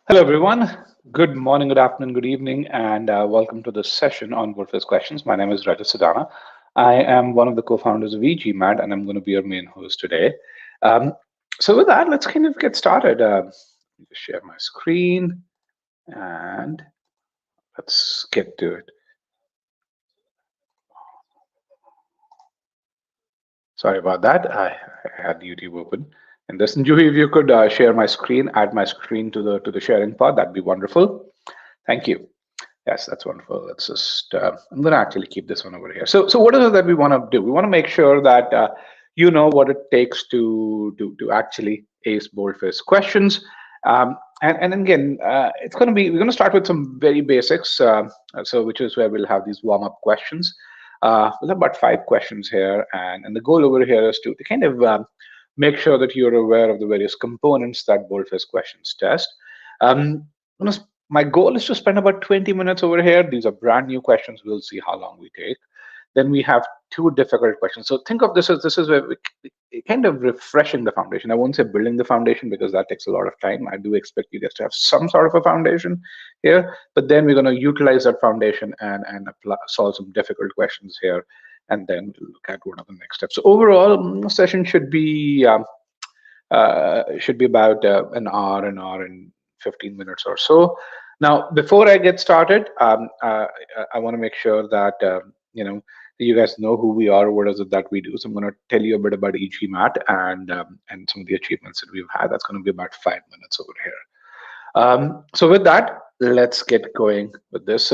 Hello, everyone. Good morning, good afternoon, good evening, and welcome to this session on boldface questions. My name is Rajat Sadana. I am one of the co-founders of eGMAT, and I'm going to be your main host today. Um, so, with that, let's kind of get started. Let me just share my screen, and let's get to it. Sorry about that. I had YouTube open. And this, Juhi, if you could share my screen, add my screen to the sharing pod, that'd be wonderful. Thank you. Yes, that's wonderful. Let's just, I'm going to actually keep this one over here. So what is it that we want to do? We want to make sure that you know what it takes to actually ace boldface questions. And again, we're going to start with some very basics. So which is where we'll have these warm-up questions. We'll have about 5 questions here. And the goal over here is to kind of make sure that you're aware of the various components that boldface questions test. I'm gonna My goal is to spend about 20 minutes over here. These are brand new questions. We'll see how long we take. Then we have 2 difficult questions. So think of this is where we kind of refreshing the foundation. I won't say building the foundation because that takes a lot of time. I do expect you guys to have some sort of a foundation here, but then we're going to utilize that foundation and solve some difficult questions here, and then we'll look at what are the next steps. So overall, the session should be about an hour and 15 minutes or so. Now, before I get started, I want to make sure that you guys know who we are, what is it that we do. So I'm going to tell you a bit about eGMAT and some of the achievements that we've had. That's going to be about 5 minutes over here. So with that, let's get going with this.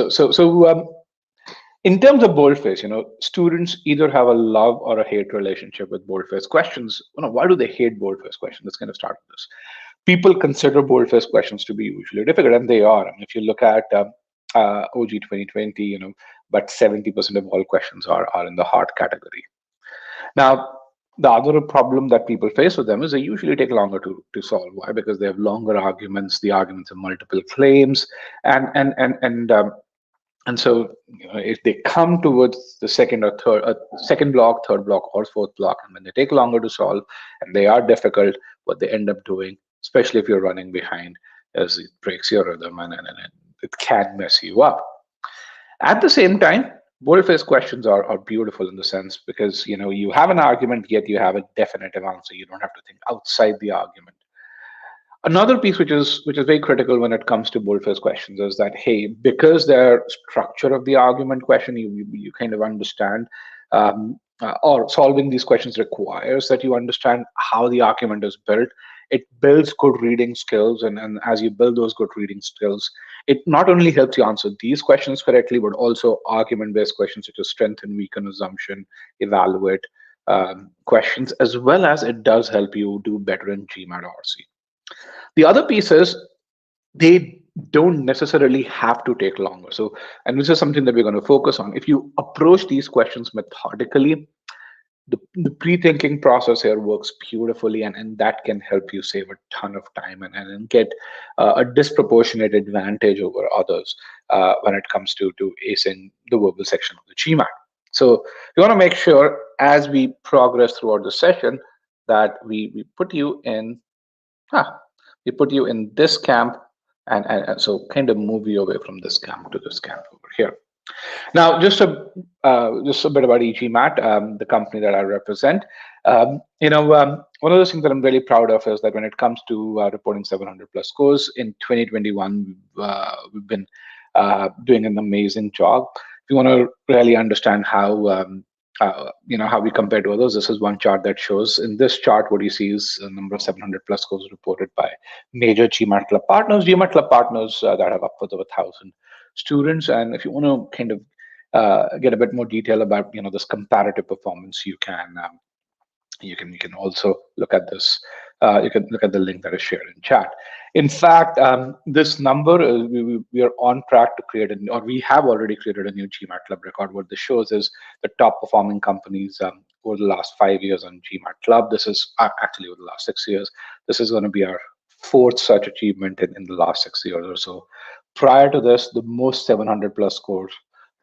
In terms of boldface, students either have a love or a hate relationship with boldface questions. Why do they hate boldface questions? Let's kind of start with this. People consider boldface questions to be usually difficult, and they are. I mean, if you look at OG 2020, but 70% of all questions are in the hard category. Now, the other problem that people face with them is they usually take longer to solve. Why? Because they have longer arguments. The arguments have multiple claims, and so, if they come towards the second block, third block, or fourth block, and when they take longer to solve and they are difficult, what they end up doing, especially if you're running behind, is it breaks your rhythm and it can mess you up. At the same time, boldface questions are beautiful in the sense because you have an argument, yet you have a definitive answer. You don't have to think outside the argument. Another piece which is very critical when it comes to boldface questions is that, hey, because their structure of the argument question, you kind of understand, or solving these questions requires that you understand how the argument is built. It builds good reading skills, and as you build those good reading skills, it not only helps you answer these questions correctly, but also argument-based questions such as strength and weaken assumption, evaluate questions, as well as it does help you do better in GMAT RC. The other piece is they don't necessarily have to take longer. So, and this is something that we're going to focus on. If you approach these questions methodically, the pre-thinking process here works beautifully, and that can help you save a ton of time and get a disproportionate advantage over others when it comes to acing the verbal section of the GMAT. So we want to make sure as we progress throughout the session that we put you in we put you in this camp, and so kind of move you away from this camp to this camp over here. Now, just a bit about eGMAT, the company that I represent. One of the things that I'm really proud of is that when it comes to reporting 700 plus scores in 2021, we've been doing an amazing job. If you want to really understand how we compare to others, this is one chart that shows. In this chart, what you see is a number of 700 plus scores reported by major GMAT Club partners. GMAT Club partners that have upwards of 1,000 students. And if you want to kind of get a bit more detail about this comparative performance, you can also look at this. You can look at the link that is shared in chat. In fact, this number, we are on track to create, or we have already created a new GMAT Club record. What this shows is the top performing companies over the last 5 years on GMAT Club. This is actually over the last 6 years. This is going to be our 4th such achievement in the last 6 years or so. Prior to this, the most 700 plus scores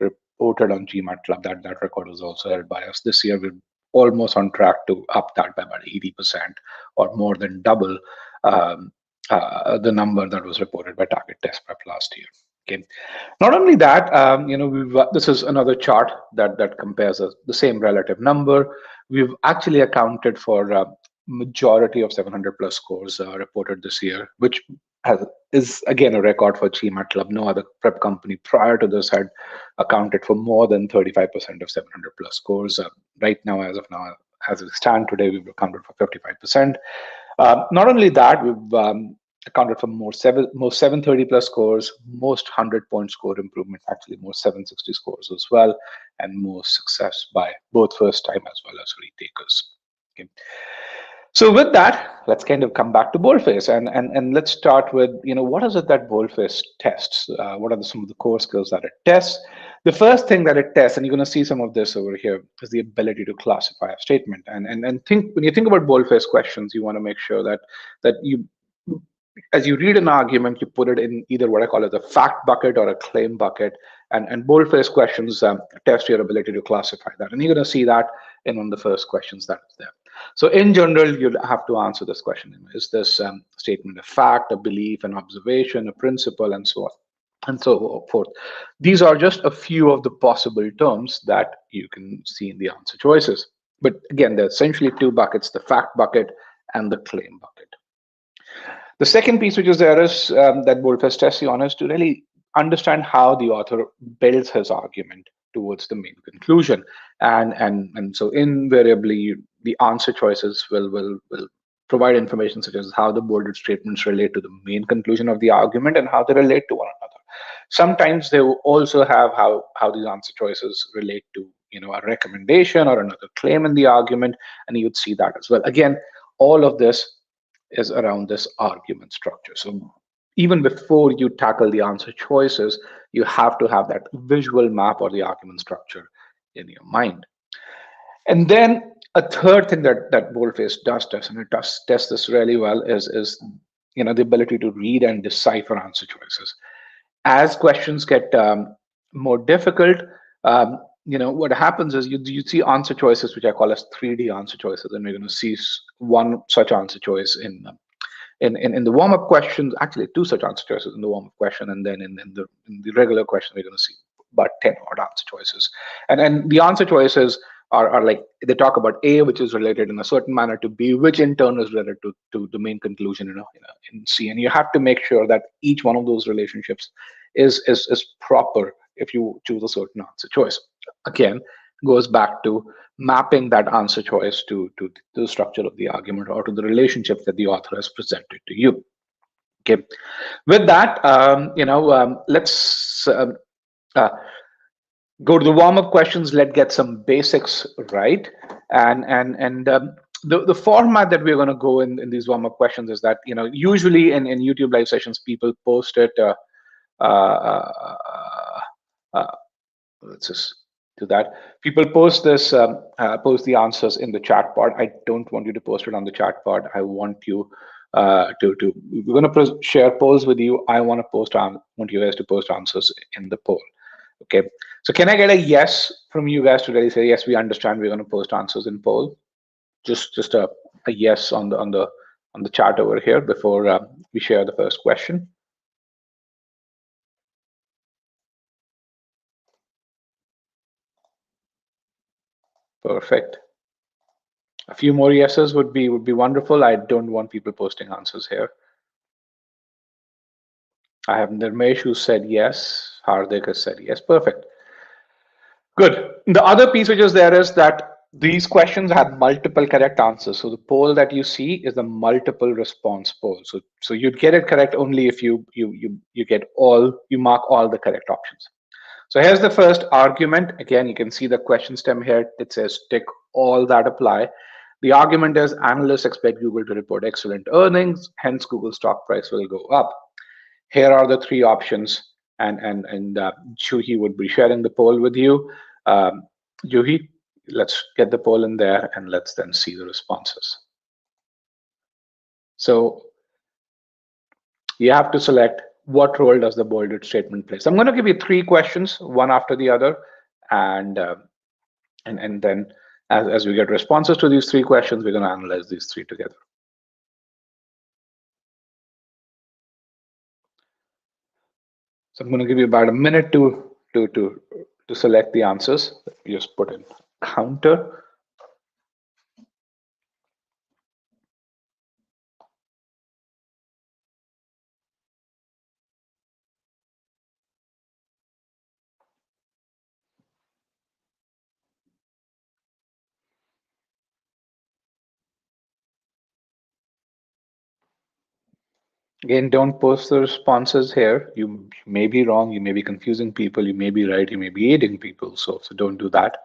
reported on GMAT Club, that record was also held by us. This year, we're almost on track to up that by about 80% or more than double the number that was reported by Target Test Prep last year. Okay. Not only that, this is another chart that compares the same relative number. We've actually accounted for majority of 700 plus scores reported this year, which is again a record for GMAT Club. No other prep company prior to this had accounted for more than 35% of 700 plus scores. Right now, as we stand today, we've accounted for 55%. Not only that, we've accounted for most 730 plus scores, most 100-point score improvement, actually most 760 scores as well, and most success by both first time as well as retakers. Okay. So with that, let's kind of come back to boldface and let's start with, what is it that boldface tests? What are some of the core skills that it tests? The first thing that it tests, and you're going to see some of this over here, is the ability to classify a statement. And when you think about boldface questions, you want to make sure that you, as you read an argument, you put it in either what I call as a fact bucket or a claim bucket. And boldface questions test your ability to classify that. And you're going to see that in one of the first questions that is there. So in general, you'll have to answer this question. Is this statement a fact, a belief, an observation, a principle, and so on and so forth? These are just a few of the possible terms that you can see in the answer choices. But again, there are essentially two buckets, the fact bucket and the claim bucket. The second piece which is there is that boldface tests you on is to really understand how the author builds his argument towards the main conclusion. And so invariably, the answer choices will provide information such as how the bolded statements relate to the main conclusion of the argument and how they relate to one another. Sometimes they will also have how these answer choices relate to a recommendation or another claim in the argument, and you would see that as well. Again, all of this is around this argument structure. So even before you tackle the answer choices, you have to have that visual map or the argument structure in your mind. And then a third thing that boldface does test, and it does test this really well, is the ability to read and decipher answer choices. As questions get more difficult, what happens is you see answer choices, which I call as 3D answer choices, and we're going to see one such answer choice in the warm-up questions, actually two such answer choices in the warm-up question, and then in the regular question, we're going to see about 10 odd answer choices. And the answer choices are like, they talk about A, which is related in a certain manner to B, which in turn is related to the main conclusion in C. And you have to make sure that each one of those relationships is proper if you choose a certain answer choice. Again, goes back to mapping that answer choice to the structure of the argument or to the relationship that the author has presented to you. Okay. With that, let's go to the warm-up questions. Let's get some basics right. And the format that we're going to go in these warm-up questions is that, usually in YouTube live sessions, people post it. Let's just do that. People post this, post the answers in the chat pod. I don't want you to post it on the chat pod. I want you we're going to share polls with you. I want you guys to post answers in the poll. Okay. So can I get a yes from you guys to really say, yes, we understand we're going to post answers in poll? Just a yes on the chat over here before we share the first question. Perfect. A few more yeses would be wonderful. I don't want people posting answers here. I have Nirmesh who said yes. Hardik has said yes. Perfect. Good. The other piece which is there is that these questions have multiple correct answers. So the poll that you see is a multiple response poll. So you'd get it correct only if you mark all the correct options. So here's the first argument. Again, you can see the question stem here. It says tick all that apply. The argument is analysts expect Google to report excellent earnings, hence Google stock price will go up. Here are the three options, and Juhi would be sharing the poll with you. Juhi, let's get the poll in there and let's then see the responses. So you have to select what role does the bolded statement play. So I'm going to give you three questions, one after the other, and then as we get responses to these three questions, we're going to analyze these three together. So I'm going to give you about a minute to select the answers. Just put in counter. Again, don't post the responses here. You may be wrong, you may be confusing people, you may be right, you may be aiding people. So don't do that.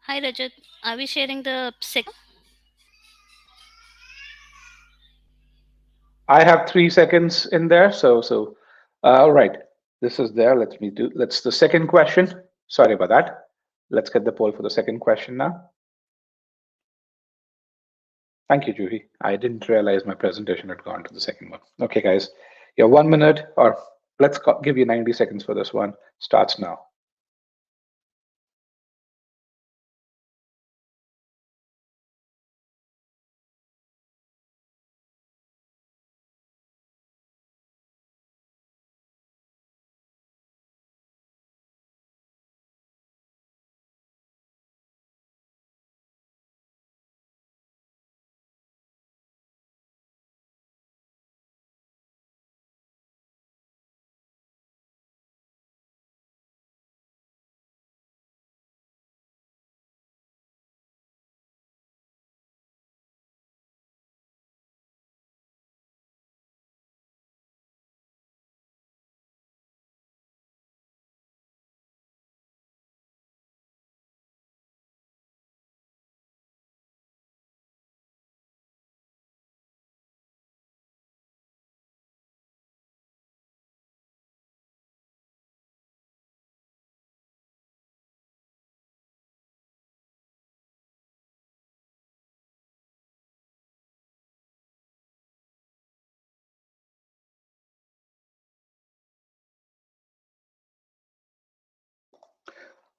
Hi Rajat, are we sharing the second? I have 3 seconds in there. All right, this is there. Let's the second question. Sorry about that. Let's get the poll for the second question now. Thank you, Juhi. I didn't realize my presentation had gone to the second one. Okay, guys, yeah, 1 minute, or give you 90 seconds for this one. Starts now.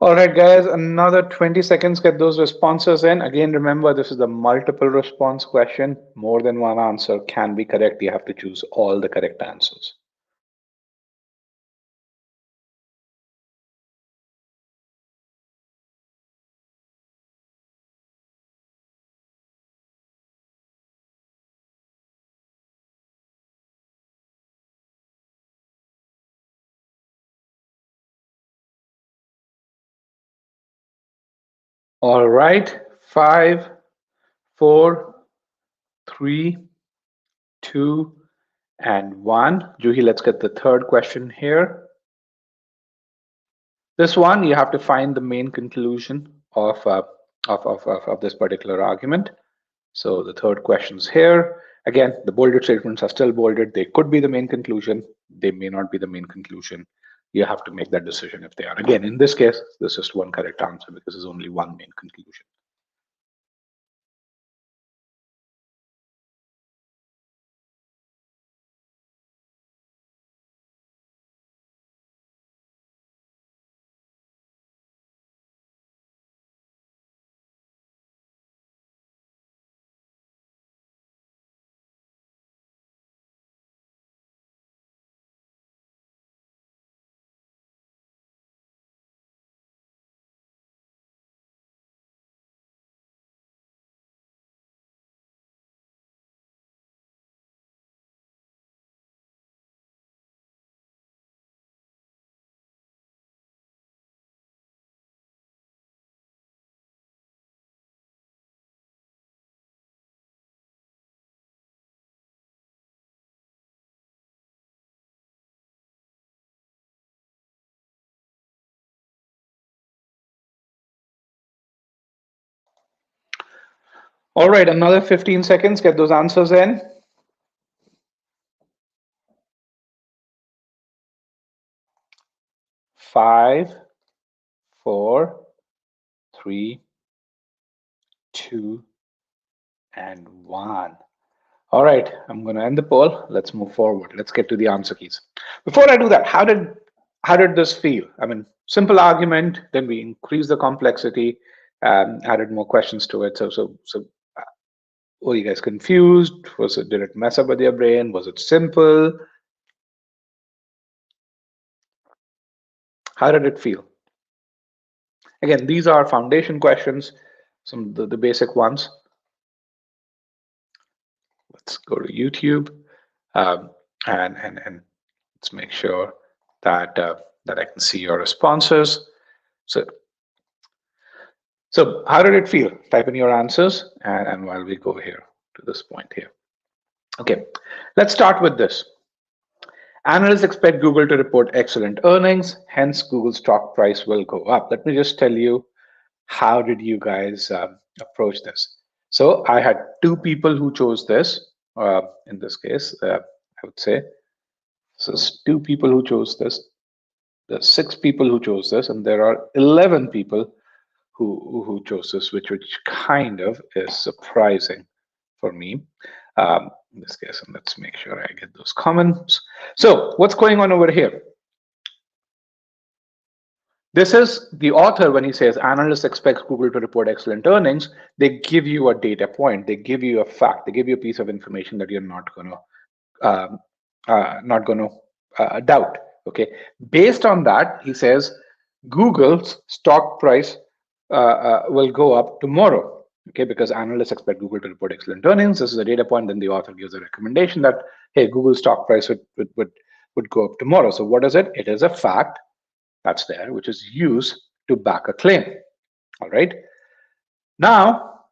All right, guys, another 20 seconds. Get those responses in. Again, remember, this is the multiple response question. More than one answer can be correct. You have to choose all the correct answers. All right, 5, 4, 3, 2, and 1. Juhi, let's get the third question here. This one, you have to find the main conclusion of this particular argument. So the third question's here. Again, the bolded statements are still bolded. They could be the main conclusion. They may not be the main conclusion. You have to make that decision if they are. Again, in this case, there's just one correct answer because there's only one main conclusion. All right, another 15 seconds. Get those answers in. 5, 4, 3, 2, and 1. All right, I'm going to end the poll. Let's move forward. Let's get to the answer keys. Before I do that, how did this feel? I mean, simple argument. Then we increase the complexity, added more questions to it. So, were you guys confused? Did it mess up with your brain? Was it simple? How did it feel? Again, these are foundation questions, some of the basic ones. Let's go to YouTube, um, and let's make sure that that I can see your responses. So, so how did it feel? Type in your answers, and while we go here to this point here. Okay, let's start with this. Analysts expect Google to report excellent earnings, hence Google's stock price will go up. Let me just tell you, how did you guys approach this? So I had two people who chose this. In this case, I would say so. Two people who chose this. There's 6 people who chose this, and there are 11 people who chose this, which kind of is surprising for me. In this case, and let's make sure I get those comments. So what's going on over here? This is the author when he says analysts expect Google to report excellent earnings. They give you a data point, they give you a fact, they give you a piece of information that you're not going to doubt. Okay, based on that, he says Google's stock price will go up tomorrow. Okay, because analysts expect Google to report excellent earnings. This is a data point. Then the author gives a recommendation that hey, Google's stock price would go up tomorrow. So what is it? It is a fact that's there, which is used to back a claim. All right. Now,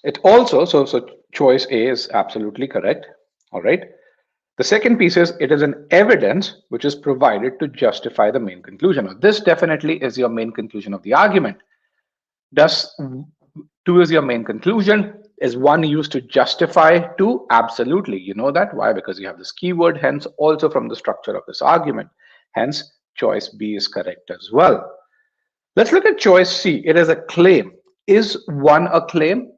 it also, so choice A is absolutely correct. All right. The second piece is it is an evidence which is provided to justify the main conclusion. Now, this definitely is your main conclusion of the argument. Does 2 is your main conclusion? Is 1 used to justify 2? Absolutely. You know that. Why? Because you have this keyword, hence also from the structure of this argument. Hence, choice B is correct as well. Let's look at choice C. It is a claim. Is 1 a claim?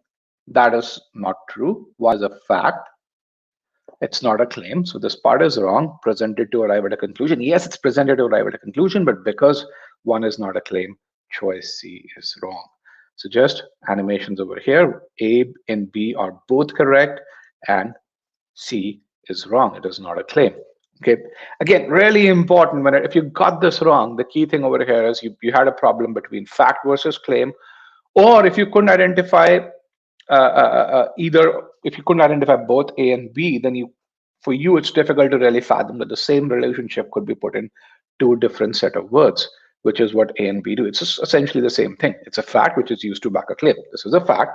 That is not true. 1 is a fact. It's not a claim. So this part is wrong. Presented to arrive at a conclusion. Yes, it's presented to arrive at a conclusion, but because 1 is not a claim, choice C is wrong. So just animations over here. A and B are both correct, and C is wrong. It is not a claim. Okay. Again, really important. If you got this wrong, the key thing over here is you had a problem between fact versus claim, or if you couldn't identify either, if you couldn't identify both A and B, then for you it's difficult to really fathom that the same relationship could be put in 2 different set of words, which is what A and B do. It's just essentially the same thing. It's a fact which is used to back a claim. This is a fact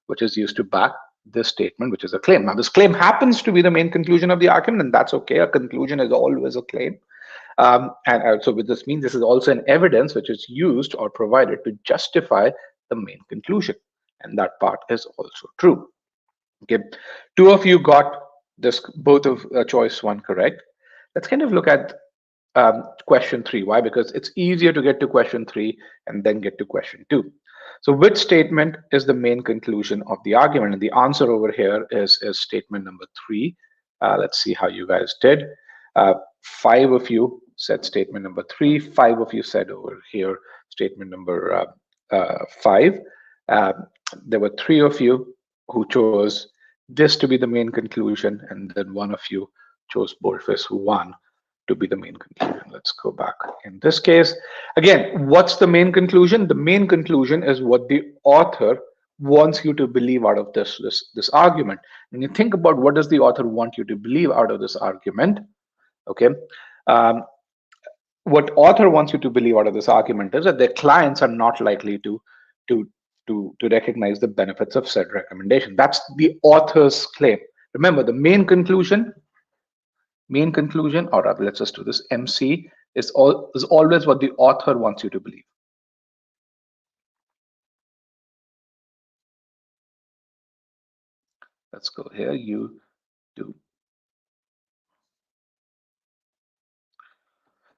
which is used to back this statement, which is a claim. Now, this claim happens to be the main conclusion of the argument, and that's okay. A conclusion is always a claim. And so, with this means this is also an evidence which is used or provided to justify the main conclusion, and that part is also true. Okay, 2 of you got this both of choice 1 correct. Let's kind of look at question 3. Why? Because it's easier to get to question 3 and then get to question 2. So which statement is the main conclusion of the argument? And the answer over here is statement number 3. Let's see how you guys did. 5 of you said statement number 3. 5 of you said over here statement number 5. There were 3 of you who chose this to be the main conclusion, and then 1 of you chose boldface 1 to be the main conclusion. Let's go back. In this case, again, what's the main conclusion? The main conclusion is what the author wants you to believe out of this argument. When you think about what does the author want you to believe out of this argument, okay, what author wants you to believe out of this argument is that their clients are not likely to recognize the benefits of said recommendation. That's the author's claim. Remember, the main conclusion, or rather, let's just do this. MC is always what the author wants you to believe. Let's go here. You do.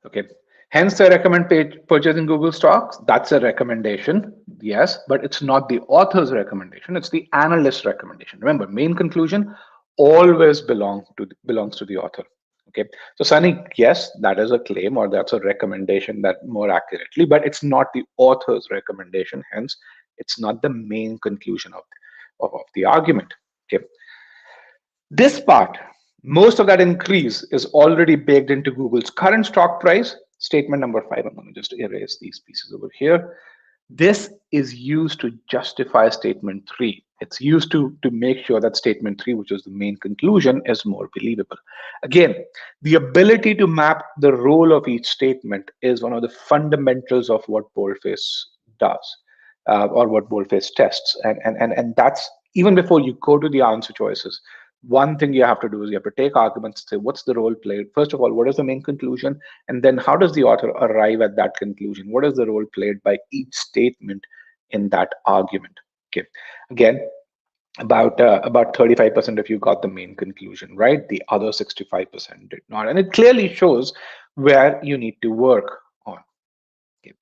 Okay. Hence, they recommend purchasing Google stocks. That's a recommendation, yes, but it's not the author's recommendation. It's the analyst's recommendation. Remember, main conclusion always belongs to the author. Okay, so Sunny, yes, that is a claim or that's a recommendation that more accurately, but it's not the author's recommendation. Hence, it's not the main conclusion of the argument. Okay, this part, most of that increase is already baked into Google's current stock price. Statement number 5, I'm going to just erase these pieces over here. This is used to justify statement 3. It's used to make sure that statement 3, which is the main conclusion, is more believable. Again, the ability to map the role of each statement is one of the fundamentals of what boldface does, or what boldface tests. And that's even before you go to the answer choices. One thing you have to do is you have to take arguments, say what's the role played. First of all, what is the main conclusion? And then how does the author arrive at that conclusion? What is the role played by each statement in that argument? Okay. Again, about 35% of you got the main conclusion right. The other 65% did not. And it clearly shows where you need to work on. Okay.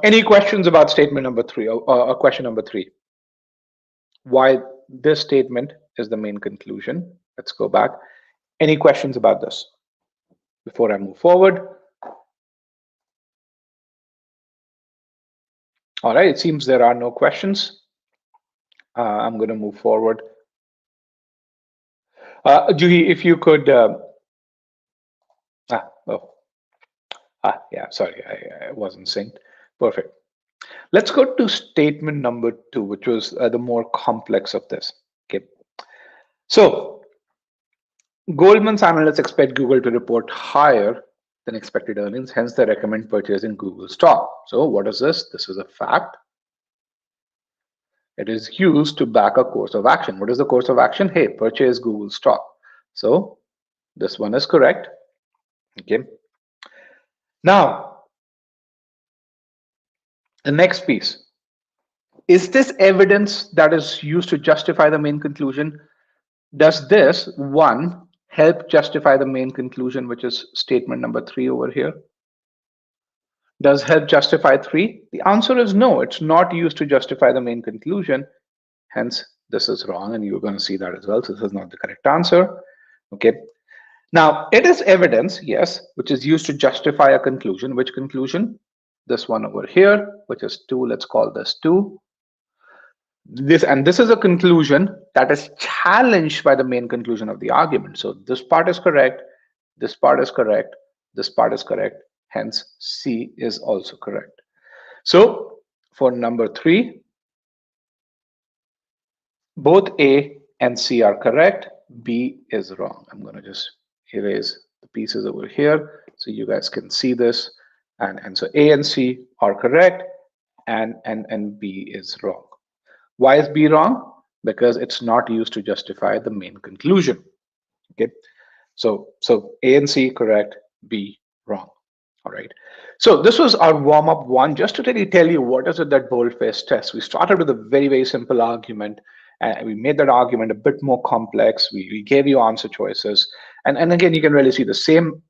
Any questions about statement number 3 or question number 3? Why this statement is the main conclusion? Let's go back. Any questions about this before I move forward? All right, it seems there are no questions. I'm going to move forward. Juhi, if you could. Yeah, sorry, I wasn't synced. Perfect. Let's go to statement number 2, which was the more complex of this. Okay. So Goldman's analysts expect Google to report higher than expected earnings, hence they recommend purchasing Google stock. So what is this? This is a fact. It is used to back a course of action. What is the course of action? Hey, purchase Google stock. So this one is correct. Okay. Now, the next piece. Is this evidence that is used to justify the main conclusion? Does this, one, help justify the main conclusion, which is statement number 3 over here? Does help justify 3? The answer is no, it's not used to justify the main conclusion. Hence, this is wrong, and you're going to see that as well. So this is not the correct answer. Okay. Now, it is evidence, yes, which is used to justify a conclusion. Which conclusion? This one over here, which is 2. Let's call this 2. This is a conclusion that is challenged by the main conclusion of the argument. So this part is correct, this part is correct, this part is correct. Hence, C is also correct. So for number 3, both A and C are correct. B is wrong. I'm going to just erase the pieces over here so you guys can see this. And so A and C are correct, and B is wrong. Why is B wrong? Because it's not used to justify the main conclusion. Okay, so A and C correct, B wrong. All right. So this was our warm-up 1, just to really tell you what is it that boldface tests. We started with a very, very simple argument, and we made that argument a bit more complex. We gave you answer choices, and again, you can really see the same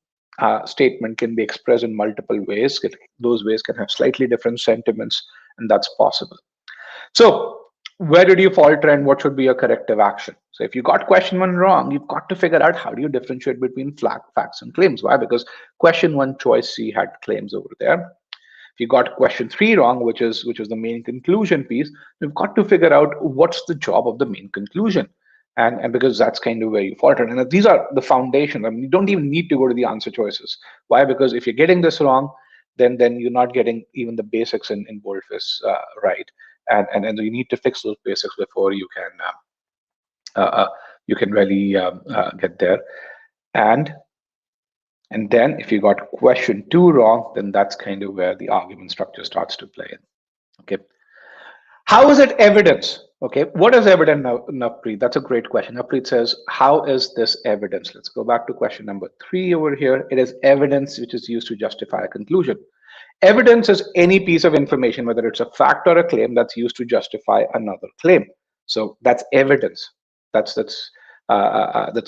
statement can be expressed in multiple ways. Those ways can have slightly different sentiments, and that's possible. So where did you falter and what should be your corrective action? So if you got question 1 wrong, you've got to figure out how do you differentiate between facts and claims. Why? Because question 1 choice C had claims over there. If you got question 3 wrong, which is the main conclusion piece, you've got to figure out what's the job of the main conclusion. And because that's kind of where you faltered. And these are the foundation. I mean, you don't even need to go to the answer choices. Why? Because if you're getting this wrong, then you're not getting even the basics in boldface right. And you need to fix those basics before you can really get there. And then if you got question 2 wrong, then that's kind of where the argument structure starts to play in. Okay. How is it evidence? Okay, what is evidence now, Navpreet? That's a great question. Navpreet says, how is this evidence? Let's go back to question number 3 over here. It is evidence which is used to justify a conclusion. Evidence is any piece of information, whether it's a fact or a claim, that's used to justify another claim. So that's evidence. That's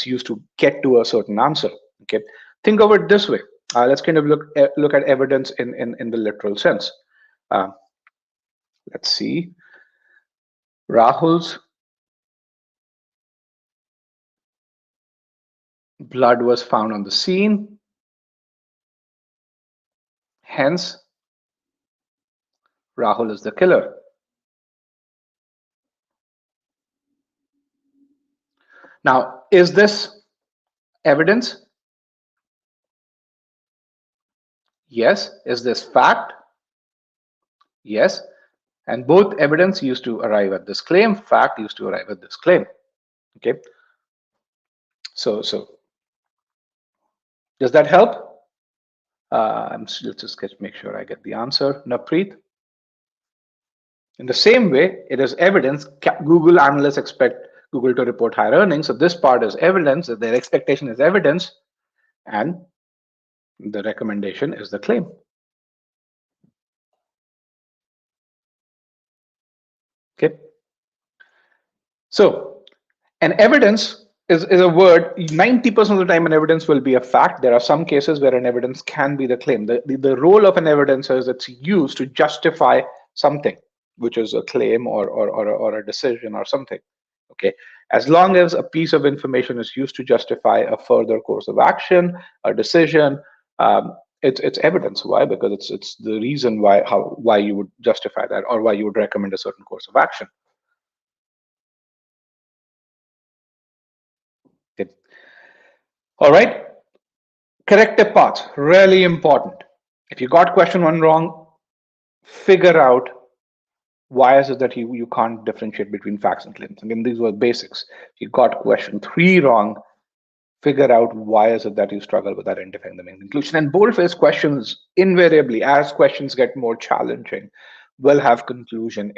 used to get to a certain answer. Okay, think of it this way. Let's kind of look at evidence in the literal sense. Uh, let's see. Rahul's blood was found on the scene. Hence, Rahul is the killer. Now, is this evidence? Yes. Is this fact? Yes. And both evidence used to arrive at this claim, fact used to arrive at this claim. Okay. So does that help? Let's just make sure I get the answer. Napreet. In the same way, it is evidence. Google analysts expect Google to report higher earnings. So this part is evidence that their expectation is evidence, and the recommendation is the claim. Okay. So an evidence is a word. 90% of the time, an evidence will be a fact. There are some cases where an evidence can be the claim. The role of an evidence is it's used to justify something, which is a claim or a decision or something. Okay. As long as a piece of information is used to justify a further course of action, a decision, it's evidence. Why? Because it's the reason why you would justify that or why you would recommend a certain course of action. Okay. All right. Corrective paths, really important. If you got question one wrong, figure out why is it that you can't differentiate between facts and claims. Again, these were basics. If you got question three wrong, figure out why is it that you struggle with identifying the main conclusion. And boldface questions invariably, as questions get more challenging, will have conclusion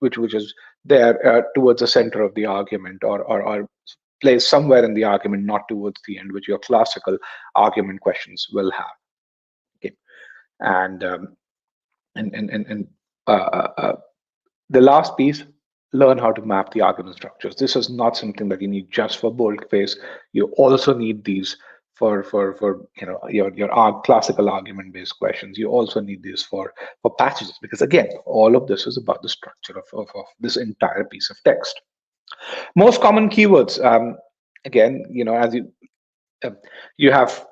which is there towards the center of the argument or placed somewhere in the argument, not towards the end, which your classical argument questions will have. Okay, and uh, uh, uh, the last piece, learn how to map the argument structures. This is not something that you need just for boldface. You also need these for your classical argument based questions. You also need these for passages, because again, all of this is about the structure of this entire piece of text. Most common keywords, again, as uh, you have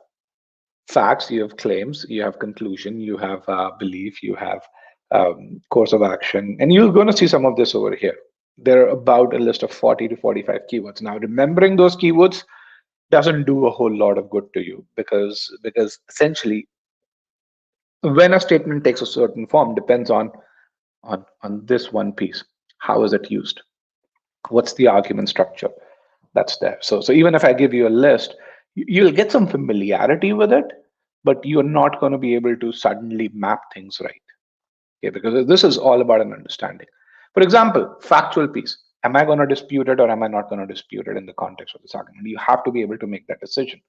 facts, you have claims, you have conclusion, you have belief, you have course of action, and you're going to see some of this over here. There are about a list of 40 to 45 keywords. Now, remembering those keywords doesn't do a whole lot of good to you, because essentially, when a statement takes a certain form depends on this one piece. How is it used? What's the argument structure that's there? So even if I give you a list, you'll get some familiarity with it, but you're not going to be able to suddenly map things right. Okay, because this is all about an understanding. For example, factual piece. Am I going to dispute it or am I not going to dispute it in the context of this argument? You have to be able to make that decision.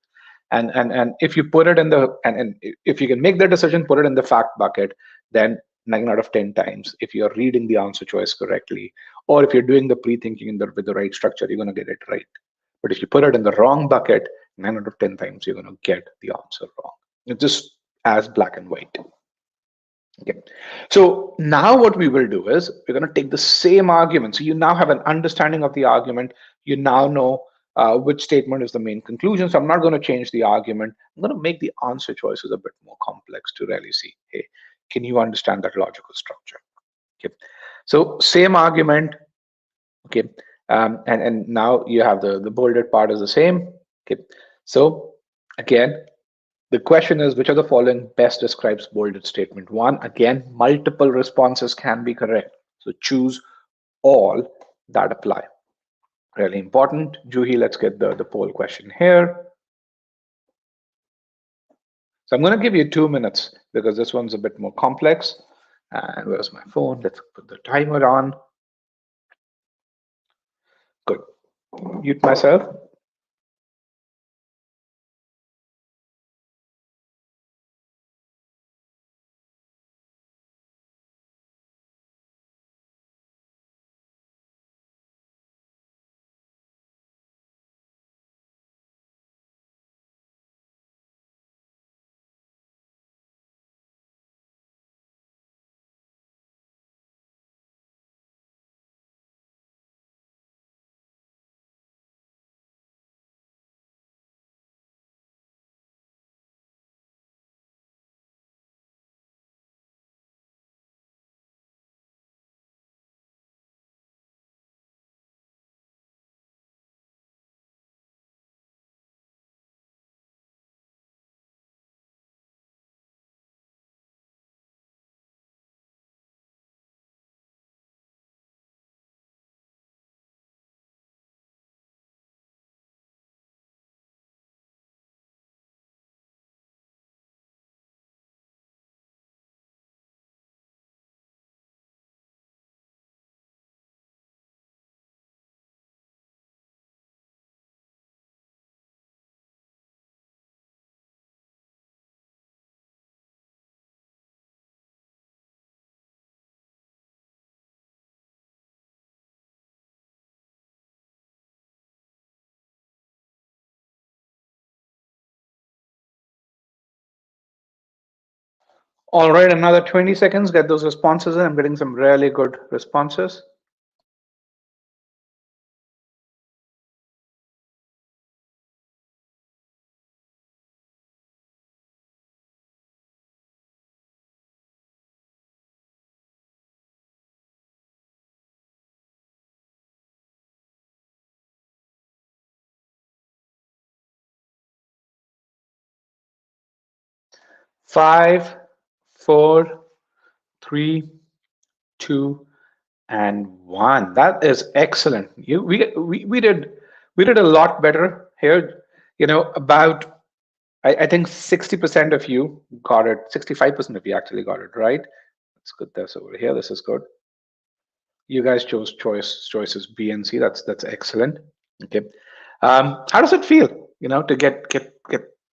And if you put it in and if you can make that decision, put it in the fact bucket, then 9 out of 10 times, if you're reading the answer choice correctly, or if you're doing the pre-thinking with the right structure, you're going to get it right. But if you put it in the wrong bucket, 9 out of 10 times, you're going to get the answer wrong. It's just as black and white. Okay. So now what we will do is we're going to take the same argument. So you now have an understanding of the argument. You now know which statement is the main conclusion. So I'm not going to change the argument. I'm going to make the answer choices a bit more complex to really see, hey, can you understand that logical structure? Okay. So same argument. Okay. And now you have the bolded part is the same. Okay. So again, the question is, which of the following best describes bolded statement one? Again, multiple responses can be correct. So choose all that apply. Really important. Juhi, let's get the poll question here. So I'm going to give you 2 minutes because this one's a bit more complex. And where's my phone? Let's put the timer on. Good. Mute myself. All right, another 20 seconds. Get those responses in. I'm getting some really good responses. Five, four, three, two, and one. That is excellent. We did a lot better here. About I think 60% of you got it. 65% of you actually got it right. That's good. That's over here. This is good. You guys chose choices B and C. That's excellent. Okay. How does it feel? To get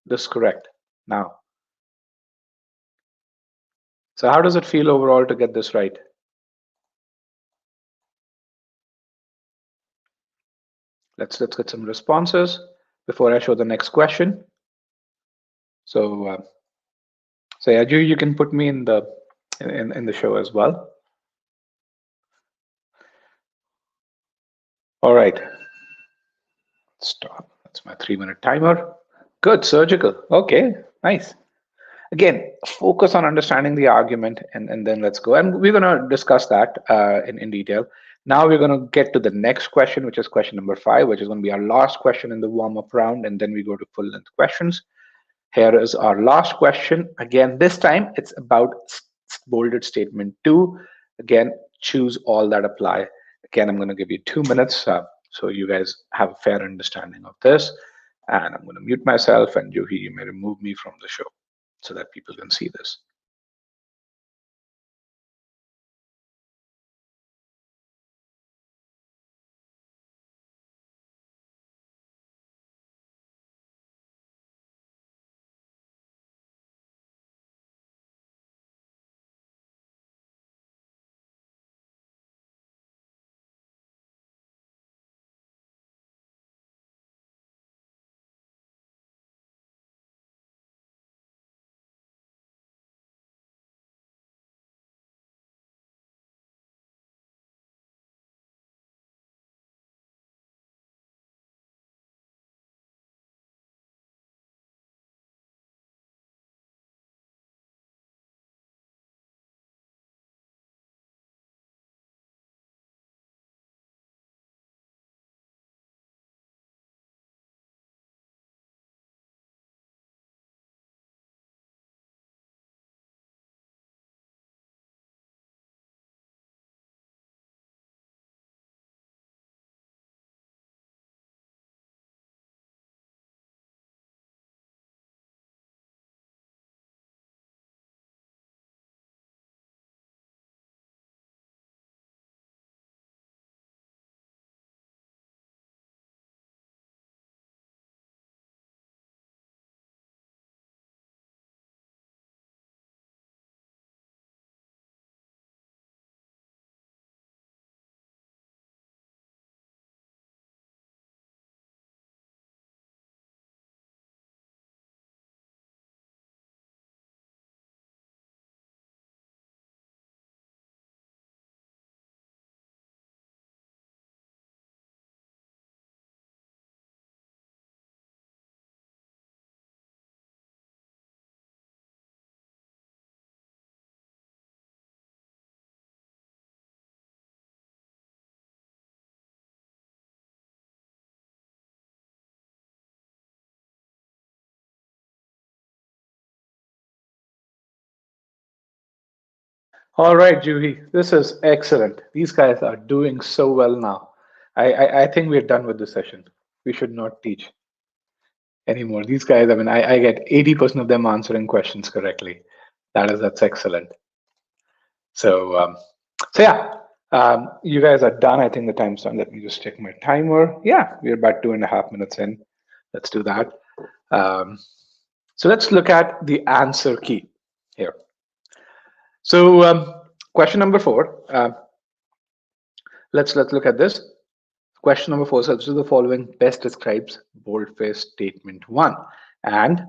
this correct now. So how does it feel overall to get this right? Let's get some responses before I show the next question. So so yeah, you can put me in the show as well. All right. Stop. That's my 3-minute timer. Good, surgical. Okay, nice. Again, focus on understanding the argument and then let's go. And we're going to discuss that in detail. Now we're going to get to the next question, which is question number 5, which is going to be our last question in the warm-up round. And then we go to full-length questions. Here is our last question. Again, this time it's about bolded statement 2. Again, choose all that apply. Again, I'm going to give you 2 minutes so you guys have a fair understanding of this. And I'm going to mute myself, and Juhi, you may remove me from the show so that people can see this. All right, Juhi, this is excellent. These guys are doing so well now. I think we're done with the session. We should not teach anymore. These guys, I mean, I get 80% of them answering questions correctly. That's excellent. So so yeah, you guys are done. I think the time's done. Let me just check my timer. Yeah, we're about 2.5 minutes in. Let's do that. Um, so let's look at the answer key here. So question number 4. Let's look at this. Question number 4 says, the following best describes boldface statement 1, and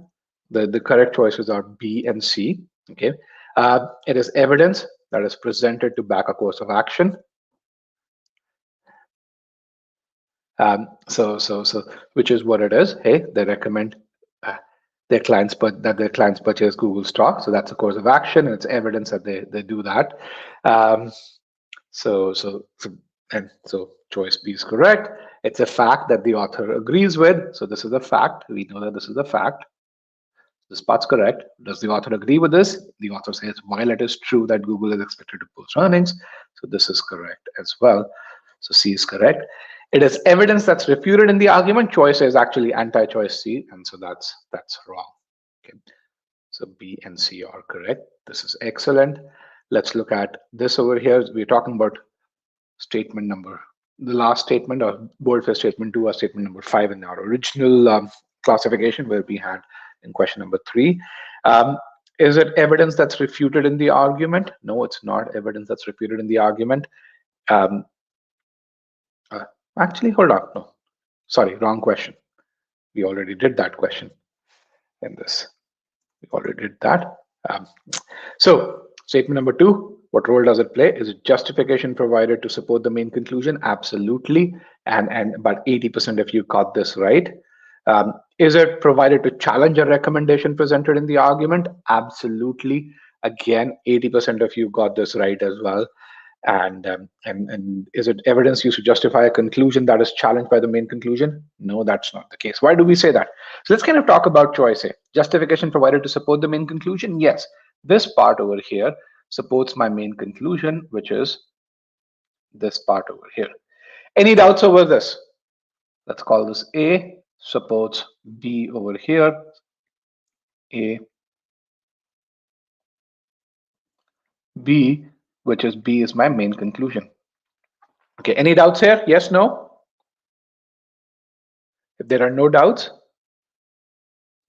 the correct choices are B and C. Okay. It is evidence that is presented to back a course of action. So, which is what it is. Hey, they recommend their clients, but that their clients purchase Google stock. So that's a course of action, and it's evidence that they do that. Um, so choice B is correct. It's a fact that the author agrees with. So this is a fact. We know that this is a fact. This part's correct. Does the author agree with this? The author says, while it is true that Google is expected to post earnings, so this is correct as well. So C is correct. It is evidence that's refuted in the argument. Choice is actually anti-choice C, and so that's wrong. Okay. So B and C are correct. This is excellent. Let's look at this over here. We're talking about statement number, the last statement, or boldface statement 2, or statement number 5 in our original classification, where we had in question number 3. Is it evidence that's refuted in the argument? No, it's not evidence that's refuted in the argument. Um, Actually, hold on. No, sorry, wrong question. We already did that question in this. We already did that. So statement number 2, what role does it play? Is it justification provided to support the main conclusion? Absolutely. And about 80% of you got this right. Is it provided to challenge a recommendation presented in the argument? Absolutely. Again, 80% of you got this right as well. And is it evidence used to justify a conclusion that is challenged by the main conclusion? No, that's not the case. Why do we say that? So let's kind of talk about choice A. Justification provided to support the main conclusion? Yes, this part over here supports my main conclusion, which is this part over here. Any doubts over this? Let's call this A supports B over here. A, B, which is B is my main conclusion. Okay, any doubts here? Yes, no? If there are no doubts,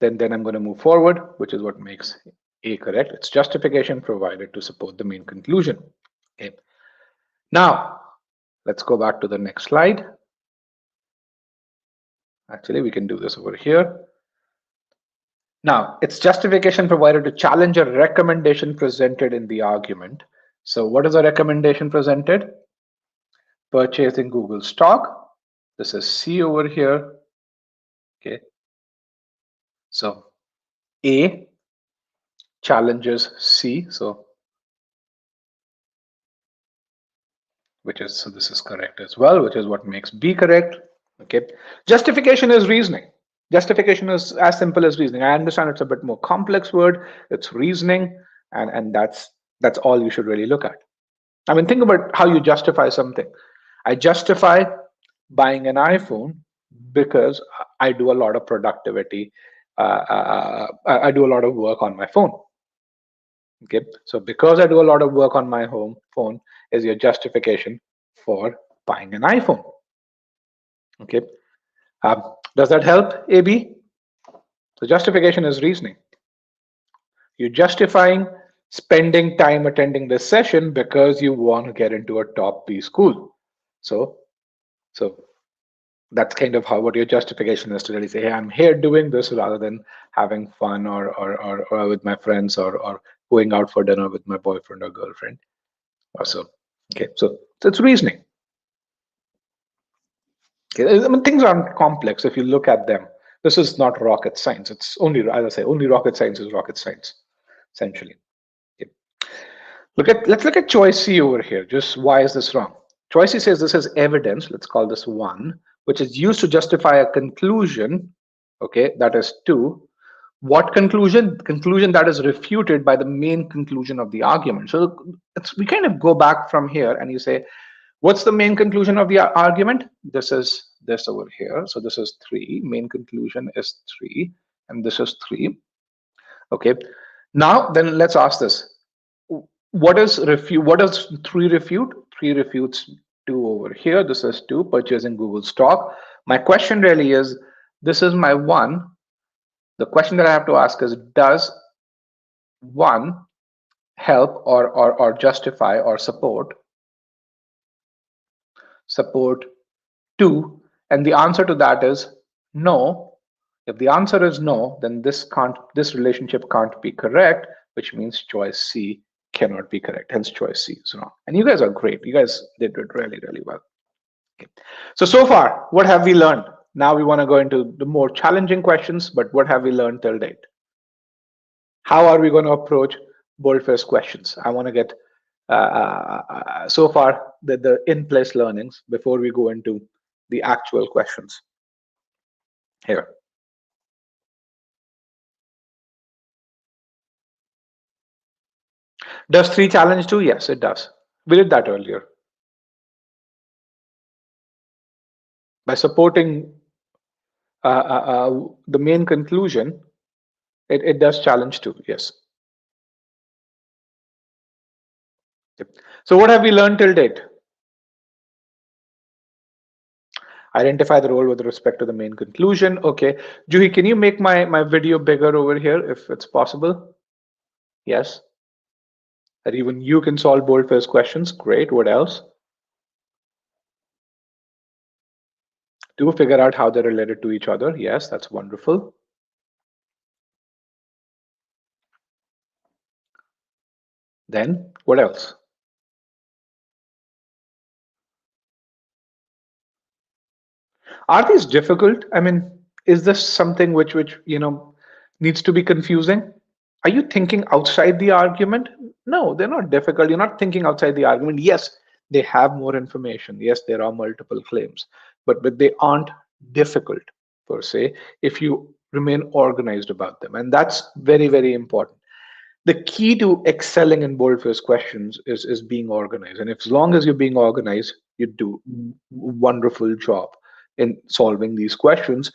then I'm going to move forward, which is what makes A correct. It's justification provided to support the main conclusion. Okay. Now, let's go back to the next slide. Actually, we can do this over here. Now, it's justification provided to challenge a recommendation presented in the argument. So what is a recommendation presented? Purchasing Google stock. This is C over here. Okay. So A challenges C. So so this is correct as well, which is what makes B correct. Okay. Justification is reasoning. Justification is as simple as reasoning. I understand it's a bit more complex word. It's reasoning, and that's all you should really look at. I mean, think about how you justify something. I justify buying an iPhone because I do a lot of productivity. I do a lot of work on my phone. Okay, so because I do a lot of work on my phone is your justification for buying an iPhone. Okay, does that help, AB? So justification is reasoning. You're justifying spending time attending this session because you want to get into a top B school. So that's kind of what your justification is, to really say, hey, I'm here doing this rather than having fun or with my friends or going out for dinner with my boyfriend or girlfriend or so. Okay, so it's reasoning. Okay, I mean, things aren't complex if you look at them. This is not rocket science. It's only, as I say, only rocket science is rocket science, essentially. Okay. Let's look at choice C over here. Just why is this wrong? Choice C says this is evidence. Let's call this 1, which is used to justify a conclusion. Okay, that is 2. What conclusion? Conclusion that is refuted by the main conclusion of the argument. So we kind of go back from here and you say, what's the main conclusion of the argument? This is this over here. So this is 3. Main conclusion is 3, and this is 3. Okay. Now then, let's ask this: what does 3 refute? 3 refutes 2 over here. This is 2, purchasing Google stock. My question really is, this is my 1. The question that I have to ask is, does 1 help or justify or support 2? And the answer to that is no. If the answer is no, then this relationship can't be correct, which means choice C cannot be correct. Hence, choice C is wrong. And you guys are great. You guys did it really, really well. Okay. So far, what have we learned? Now we want to go into the more challenging questions, but what have we learned till date? How are we going to approach boldface questions? I want to get so far the in-place learnings before we go into the actual questions here. Does 3 challenge 2? Yes, it does. We did that earlier. By supporting the main conclusion, it does challenge 2. Yes. Yep. So what have we learned till date? Identify the role with respect to the main conclusion. Okay. Juhi, can you make my video bigger over here if it's possible? Yes. That even you can solve boldface questions. Great. What else? Do figure out how they're related to each other. Yes, that's wonderful. Then what else? Are these difficult? I mean, is this something which needs to be confusing? Are you thinking outside the argument? No, they're not difficult. You're not thinking outside the argument. Yes, they have more information. Yes, there are multiple claims, but they aren't difficult per se if you remain organized about them. And that's very, very important. The key to excelling in boldface questions is being organized. And if, as long as you're being organized, you do wonderful job in solving these questions,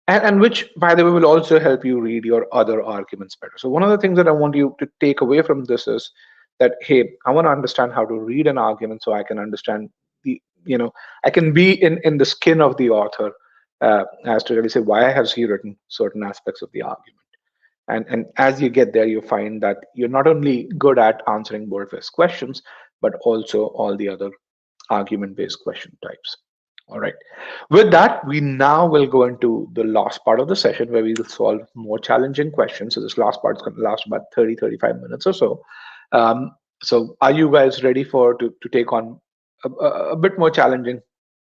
and which, by the way, will also help you read your other arguments better. So one of the things that I want you to take away from this is that, hey, I want to understand how to read an argument so I can understand I can be in the skin of the author, as to really say why has he written certain aspects of the argument. And as you get there, you find that you're not only good at answering boldface questions, but also all the other argument-based question types. All right. With that, we now will go into the last part of the session where we will solve more challenging questions. So this last part is going to last about 30, 35 minutes or so. So are you guys ready to take on a bit more challenging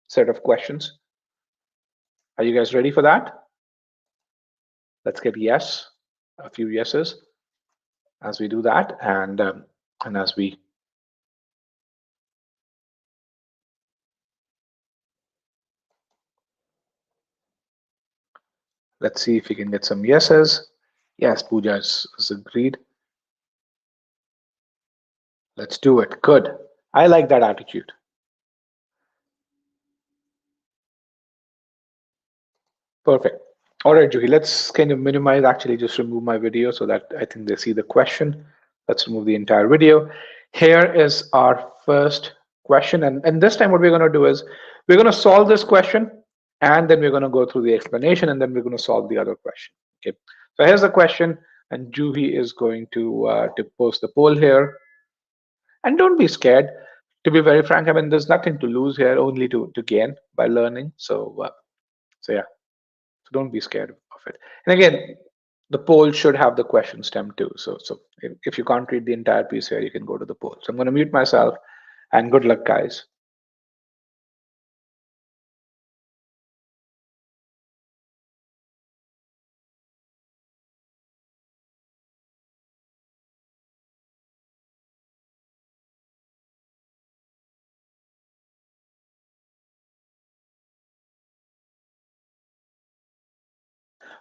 set of questions? Are you guys ready for that? Let's get yes, a few yeses as we do that, and as we let's see if we can get some yeses. Yes, Pooja is agreed. Let's do it. Good. I like that attitude. Perfect. All right, Juhi, let's kind of minimize, actually just remove my video so that I think they see the question. Let's remove the entire video. Here is our first question. And this time what we're going to do is we're going to solve this question, and then we're going to go through the explanation, and then we're going to solve the other question. Okay. So here's the question, and Juhi is going to post the poll here. And don't be scared. To be very frank, I mean, there's nothing to lose here, only to gain by learning. So yeah. So don't be scared of it. And again, the poll should have the question stem too. So if you can't read the entire piece here, you can go to the poll. So I'm going to mute myself, and good luck, guys.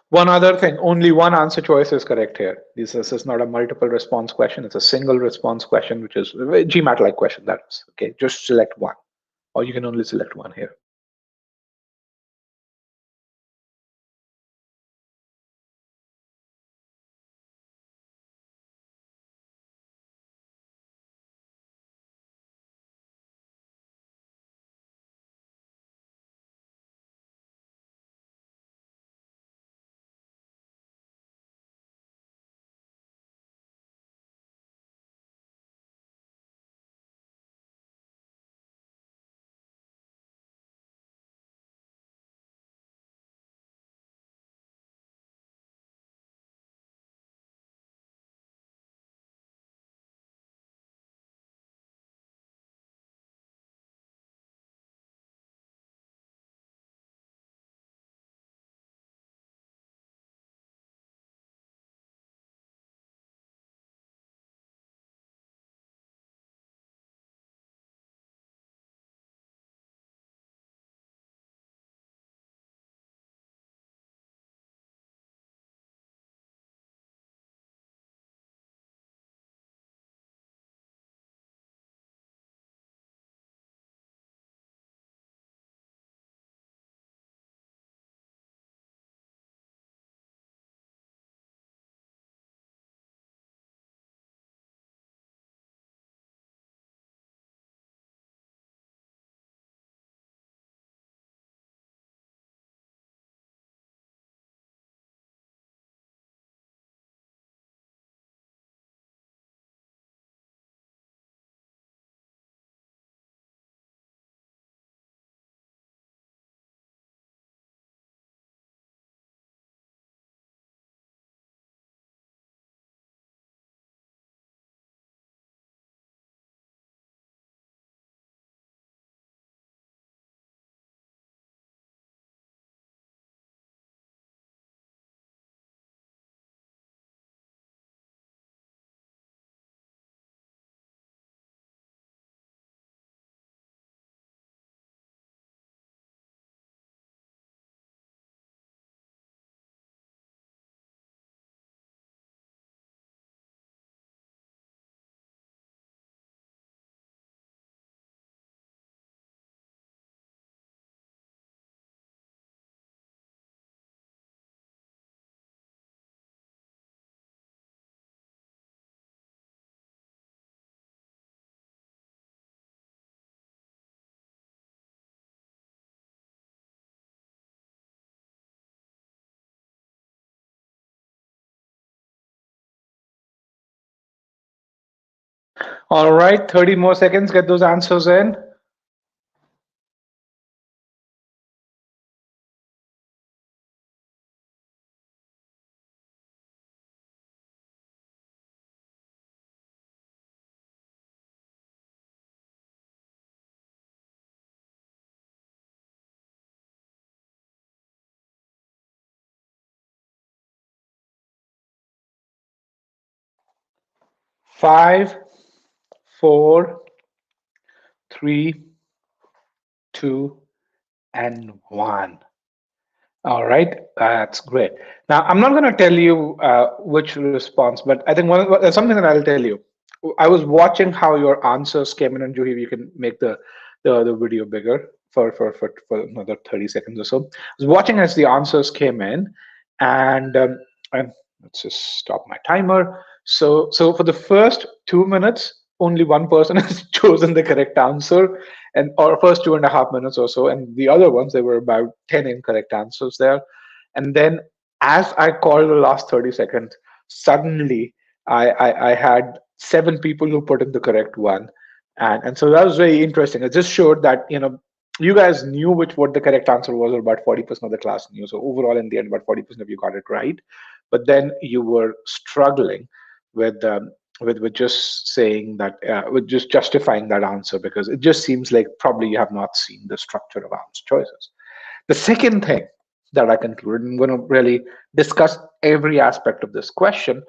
One other thing, only one answer choice is correct here. This is not a multiple response question. It's a single response question, which is a GMAT-like question, that is. Okay, just select one, or you can only select one here. All right, 30 more seconds. Get those answers in. Five, four, three, two, and one. All right, that's great. Now, I'm not going to tell you which response, but I think something that I'll tell you. I was watching how your answers came in, and Juhi, you can make the video bigger for another 30 seconds or so. I was watching as the answers came in, and and let's just stop my timer. So for the first 2 minutes, only one person has chosen the correct answer, and or first 2.5 minutes or so, and the other ones there were about 10 incorrect answers there. And then as I called the last 30 seconds, suddenly I had seven people who put in the correct one. And so that was very interesting. It just showed that, you guys knew what the correct answer was, or about 40% of the class knew. So overall, in the end, about 40% of you got it right. But then you were struggling with with just saying that, with just justifying that answer, because it just seems like probably you have not seen the structure of answer choices. The second thing that I concluded, I'm going to really discuss every aspect of this question,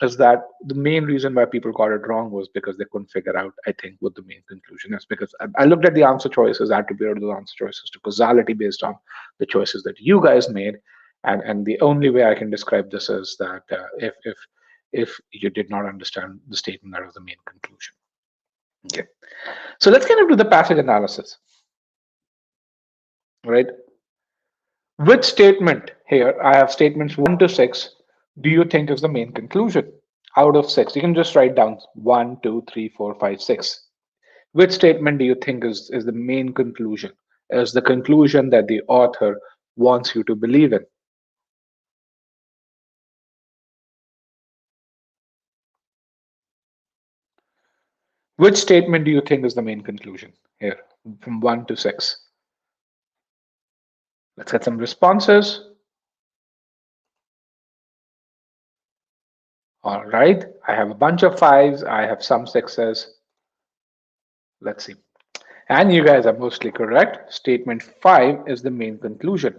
is that the main reason why people got it wrong was because they couldn't figure out, I think, what the main conclusion is. Because I looked at the answer choices, attributed those answer choices to causality based on the choices that you guys made, and the only way I can describe this is that, if you did not understand the statement, that was the main conclusion. Okay, so let's get into the passage analysis, right? Which statement here, I have statements 1 to 6, do you think is the main conclusion? Out of 6, you can just write down 1, 2, 3, 4, 5, 6. Which statement do you think is the main conclusion? Is the conclusion that the author wants you to believe in? Which statement do you think is the main conclusion here, from 1 to 6? Let's get some responses. All right, I have a bunch of 5s, I have some 6s. Let's see. And you guys are mostly correct. Statement 5 is the main conclusion.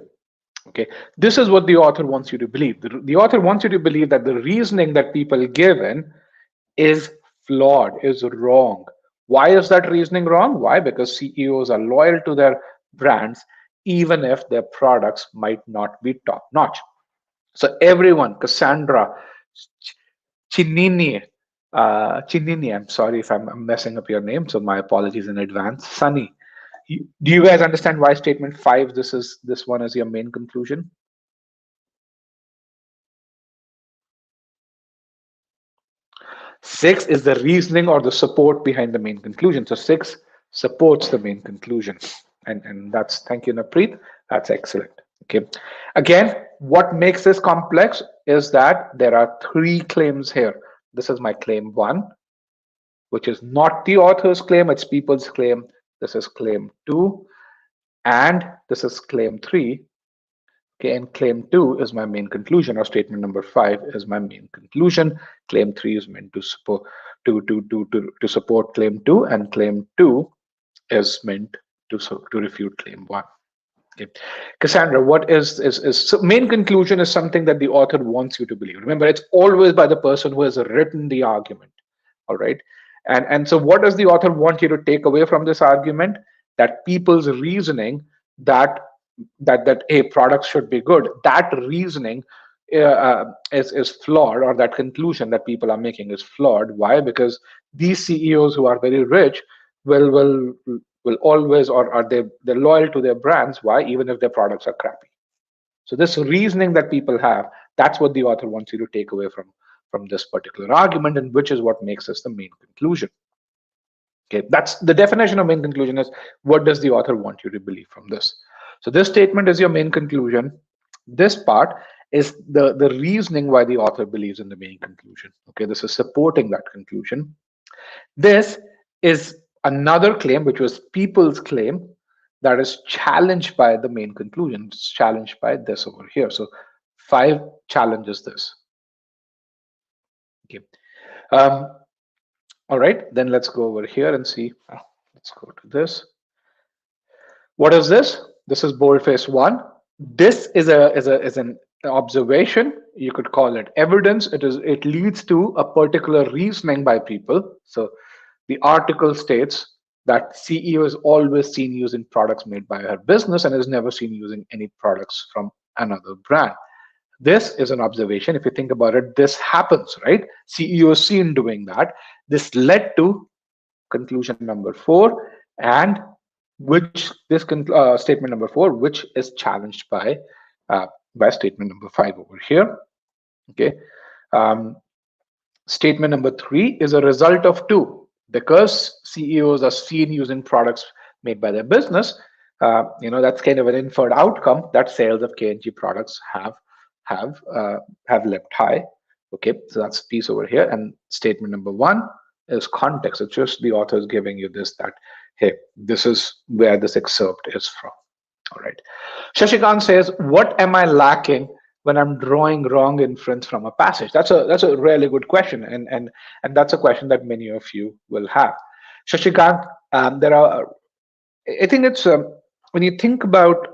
Okay, this is what the author wants you to believe. The author wants you to believe that the reasoning that people give in is flawed, is wrong. Why is that reasoning wrong? Why? Because CEOs are loyal to their brands, even if their products might not be top notch. So everyone, Cassandra, Chinini, Chinini, I'm sorry if I'm messing up your name, so my apologies in advance. Sunny, do you guys understand why statement 5, this one is your main conclusion? 6 is the reasoning or the support behind the main conclusion. So 6 supports the main conclusion. And that's, thank you, Napreet. That's excellent. Okay. Again, what makes this complex is that there are 3 claims here. This is my claim 1, which is not the author's claim, it's people's claim. This is claim 2, and this is claim 3. Okay, and claim 2 is my main conclusion, or statement number 5 is my main conclusion. Claim 3 is meant to support to support claim 2, and claim 2 is meant to refute claim 1. Okay. Cassandra, what is so main conclusion is something that the author wants you to believe. Remember, it's always by the person who has written the argument. All right. And so what does the author want you to take away from this argument? That people's reasoning that a product should be good, that reasoning is flawed, or that conclusion that people are making is flawed. Why? Because these CEOs who are very rich will always, or are they're loyal to their brands. Why? Even if their products are crappy. So this reasoning that people have, that's what the author wants you to take away from this particular argument, and which is what makes this the main conclusion. Okay, that's the definition of main conclusion, is what does the author want you to believe from this. So this statement is your main conclusion. This part is the reasoning why the author believes in the main conclusion. Okay, this is supporting that conclusion. This is another claim, which was people's claim, that is challenged by the main conclusion. It's challenged by this over here. So 5 challenges this. Okay. Um, all right, then let's go over here and see. Let's go to this. What is this? This is boldface 1. This is an observation. You could call it evidence. It leads to a particular reasoning by people. So the article states that CEO is always seen using products made by her business and is never seen using any products from another brand. This is an observation. If you think about it, this happens, right? CEO is seen doing that. This led to conclusion number 4, and which this statement number 4, which is challenged by statement number 5 over here. Okay. Um, Statement number 3 is a result of 2. Because CEOs are seen using products made by their business, that's kind of an inferred outcome that sales of K&G products have leapt high. Okay, so that's piece over here. And statement number 1 is context. It's just the author is giving you this, that hey, this is where this excerpt is from. All right. Shashikant says, what am I lacking when I'm drawing wrong inference from a passage? That's a really good question, and that's a question that many of you will have. Shashikant, I think it's when you think about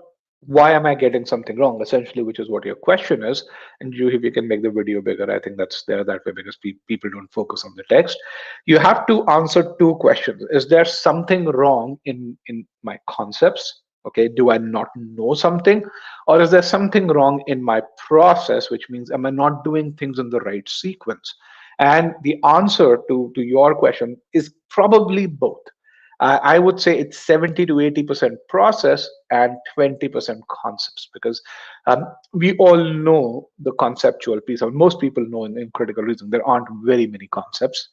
why am I getting something wrong, essentially, which is what your question is. And you, if you can make the video bigger, I think that's there that way because people don't focus on the text. You have to answer 2 questions. Is there something wrong in my concepts? Okay, do I not know something, or is there something wrong in my process, which means am I not doing things in the right sequence? And the answer to your question is probably both. I would say it's 70 to 80% process and 20% concepts, because we all know the conceptual piece. Most people know in critical reasoning there aren't very many concepts.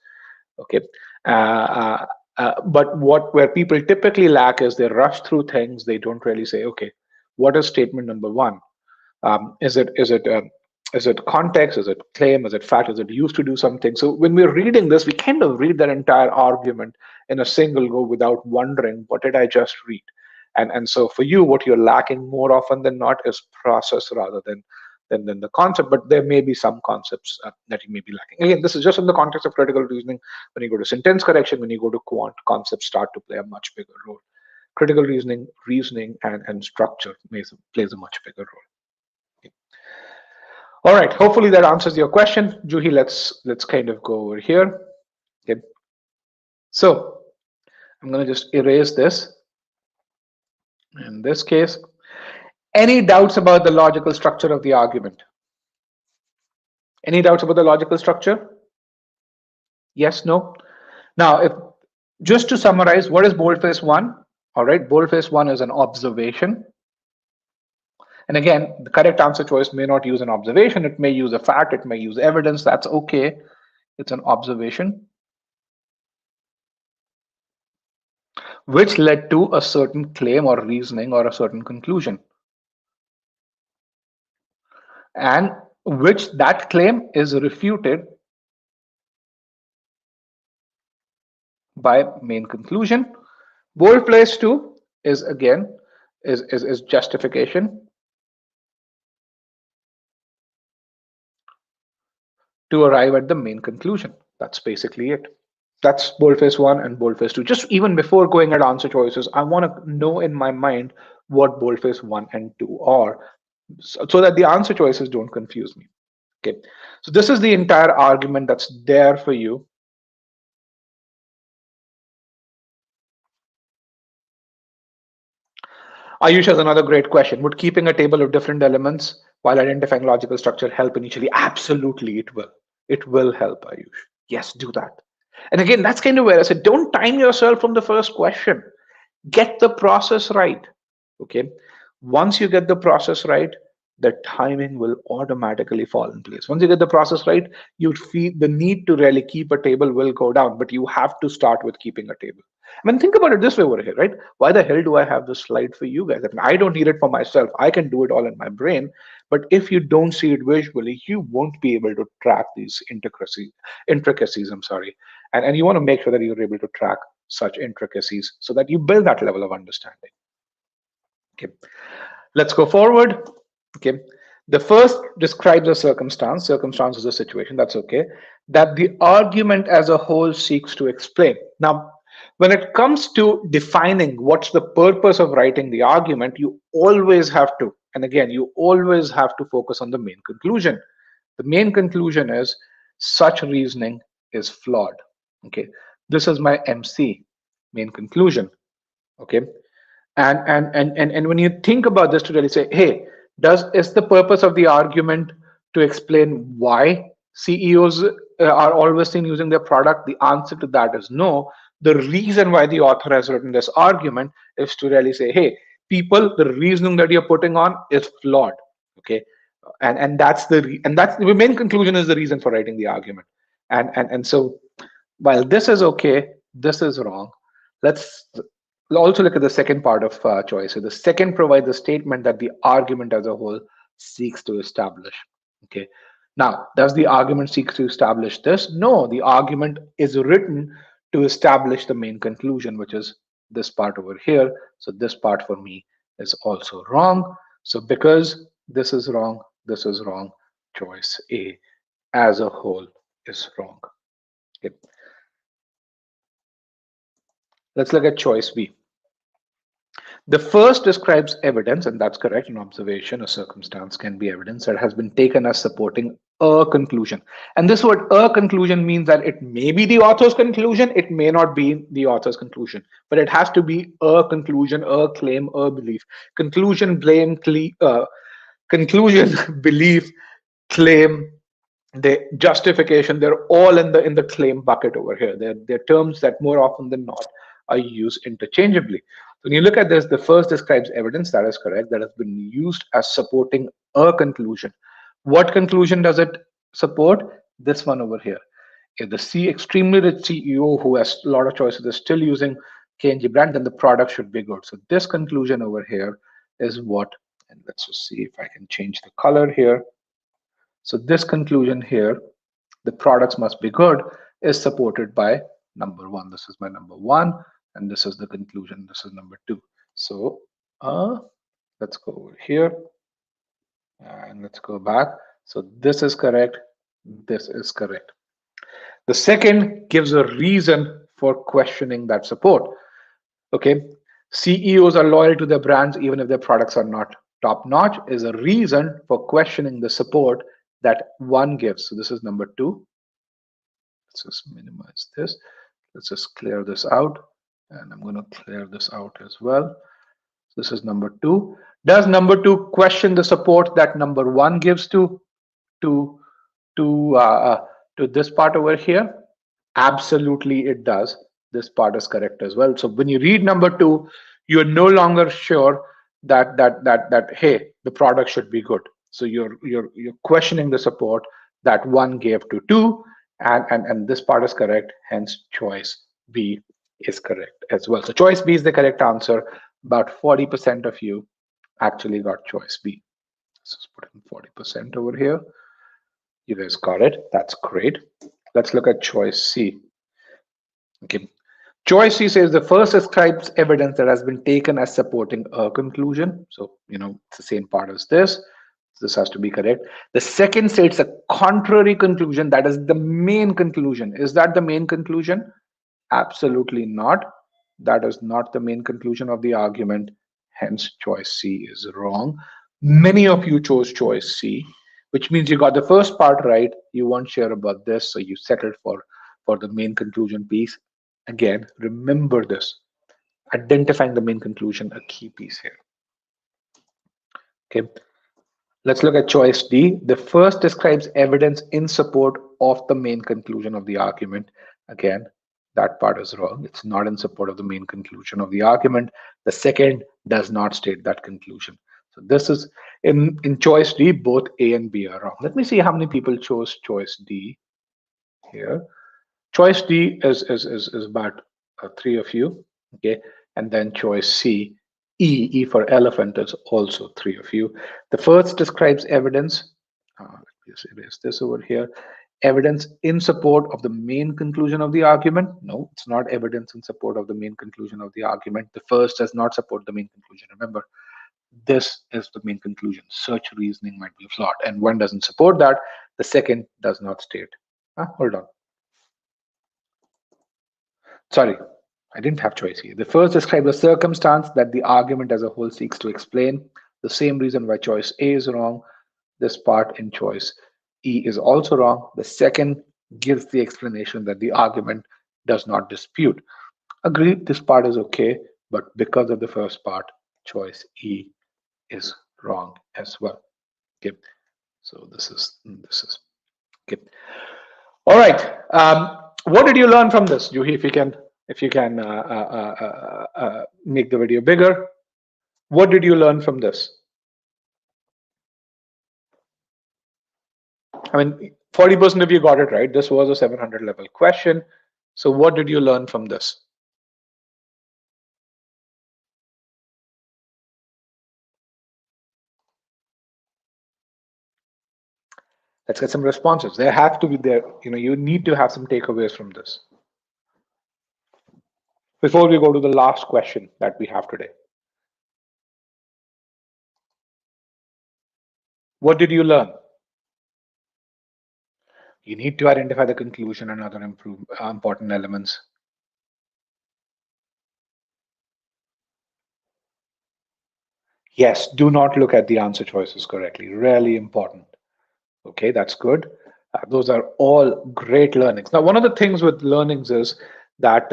Okay, but where people typically lack is they rush through things. They don't really say, okay, what is statement number 1? Is it context? Is it claim? Is it fact? Is it used to do something? So when we're reading this, we kind of read that entire argument in a single go without wondering, what did I just read? And so for you, what you're lacking more often than not is process rather than the concept. But there may be some concepts that you may be lacking. Again, this is just in the context of critical reasoning. When you go to sentence correction, when you go to quant, concepts start to play a much bigger role. Critical reasoning, and structure plays a much bigger role. All right, hopefully that answers your question. Juhi, let's kind of go over here. Okay. So I'm going to just erase this. In this case, any doubts about the logical structure of the argument? Any doubts about the logical structure? Yes, no? Now, just to summarize, what is boldface 1? All right, boldface 1 is an observation. And again, the correct answer choice may not use an observation. It may use a fact. It may use evidence. That's okay. It's an observation, which led to a certain claim or reasoning or a certain conclusion. And which that claim is refuted by main conclusion. Boldface 2 is again is justification to arrive at the main conclusion. That's basically it. That's boldface 1 and boldface 2. Just even before going at answer choices, I want to know in my mind what boldface 1 and 2 are, so that the answer choices don't confuse me. Okay, so this is the entire argument that's there for you. Ayush has another great question. Would keeping a table of different elements while identifying logical structure help initially? Absolutely, it will. It will help, Ayush. Yes, do that. And again, that's kind of where I said, don't time yourself from the first question. Get the process right. Okay. Once you get the process right, the timing will automatically fall in place. Once you get the process right, you feel the need to really keep a table will go down, but you have to start with keeping a table. I mean, think about it this way over here, right? Why the hell do I have this slide for you guys? I mean, I don't need it for myself. I can do it all in my brain. But if you don't see it visually, you won't be able to track these intricacies, I'm sorry. And you want to make sure that you're able to track such intricacies so that you build that level of understanding. Okay, let's go forward. Okay, the first describes a circumstance. Circumstance is a situation. That's okay. That the argument as a whole seeks to explain. Now, when it comes to defining what's the purpose of writing the argument, you always have to, and again, you always have to focus on the main conclusion. The main conclusion is such reasoning is flawed. Okay, this is my MC, main conclusion. Okay, and when you think about this to really say, hey, does is the purpose of the argument to explain why CEOs are always seen using their product? The answer to that is no. The reason why the author has written this argument is to really say, hey, people, the reasoning that you're putting on is flawed. Okay, and that's the main conclusion is the reason for writing the argument. And so while this is okay, this is wrong. Let's also look at the second part of choice. So the second provides a statement that the argument as a whole seeks to establish. Okay. Now, does the argument seek to establish this? No, the argument is written to establish the main conclusion, which is this part over here. So this part for me is also wrong. So because this is wrong, this is wrong. Choice A as a whole is wrong. Okay. Let's look at choice B. The first describes evidence, and that's correct. An observation, a circumstance can be evidence that has been taken as supporting a conclusion. And this word a conclusion means that it may be the author's conclusion, it may not be the author's conclusion, but it has to be a conclusion, a claim, a belief. Conclusion, blame, conclusion, belief, claim, the justification, they're all in the claim bucket over here. They're terms that more often than not are used interchangeably. When you look at this, the first describes evidence, that is correct, that has been used as supporting a conclusion. What conclusion does it support? This one over here. If the extremely rich CEO who has a lot of choices is still using K&G brand, then the product should be good. So this conclusion over here is what, and let's just see if I can change the color here. So this conclusion here, the products must be good, is supported by number one. This is my number one, and this is the conclusion. This is number two. So let's go over here and let's go back. So this is correct. This is correct. The second gives a reason for questioning that support. Okay, CEOs are loyal to their brands even if their products are not top notch is a reason for questioning the support that one gives. So this is number two. Let's just minimize this. Let's just clear this out. And I'm going to clear this out as well. This is number two. Does number two question the support that number one gives to this part over here? Absolutely, it does. This part is correct as well. So when you read number two, you're no longer sure that hey, the product should be good. So you're questioning the support that one gave to two, and this part is correct. Hence, choice B is correct as well. So choice B is the correct answer. About 40% of you actually got choice B. Let's just put in 40% over here. You guys got it. That's great. Let's look at choice C. Okay. Choice C says the first describes evidence that has been taken as supporting a conclusion. So, it's the same part as this. This has to be correct. The second states a contrary conclusion, that is the main conclusion. Is that the main conclusion? Absolutely not. That is not the main conclusion of the argument. Hence, choice C is wrong. Many of you chose choice C, which means you got the first part right. You weren't sure about this, so you settled for the main conclusion piece. Again, remember this. Identifying the main conclusion, a key piece here. Okay. Let's look at choice D. The first describes evidence in support of the main conclusion of the argument. Again, that part is wrong. It's not in support of the main conclusion of the argument. The second does not state that conclusion. So this is in choice D, both A and B are wrong. Let me see how many people chose choice D here. Choice D is about three of you. Okay, and then choice C, E for elephant is also three of you. The first describes evidence. Let me just erase this over here. Evidence in support of the main conclusion of the argument. No, it's not evidence in support of the main conclusion of the argument. The first does not support the main conclusion. Remember, this is the main conclusion. Such reasoning might be flawed, and one doesn't support that. The second does not state. Hold on. Sorry, I didn't have choice here. The first describes a circumstance that the argument as a whole seeks to explain. The same reason why choice A is wrong. This part in choice E is also wrong. The second gives the explanation that the argument does not dispute. Agreed, this part is okay, but because of the first part, choice E is wrong as well. Okay, so this is okay. All right. What did you learn from this, Juhi? If you can make the video bigger, what did you learn from this? I mean, 40% of you got it right. This was a 700 level question. So what did you learn from this? Let's get some responses. They have to be there. You need to have some takeaways from this before we go to the last question that we have today. What did you learn? You need to identify the conclusion and other important elements. Yes, do not look at the answer choices correctly. Really important. Okay, that's good. Those are all great learnings. Now, one of the things with learnings is that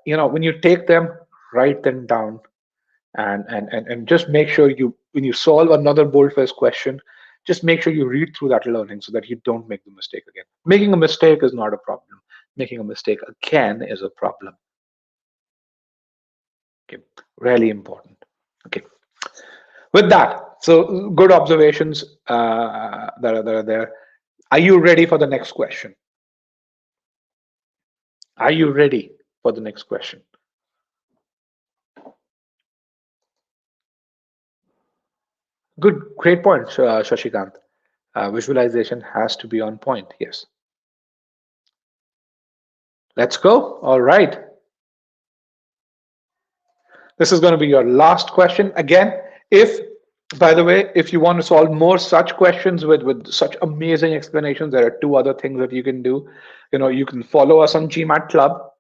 when you take them, write them down, and just make sure when you solve another boldface question, just make sure you read through that learning so that you don't make the mistake again. Making a mistake is not a problem. Making a mistake again is a problem. Okay, really important. Okay. With that, so good observations that are there. Are you ready for the next question? Are you ready for the next question? Good, great point, Shashikant. Visualization has to be on point. Yes. Let's go. All right. This is going to be your last question. Again, by the way, if you want to solve more such questions with such amazing explanations, there are two other things that you can do. You can follow us on GMAT Club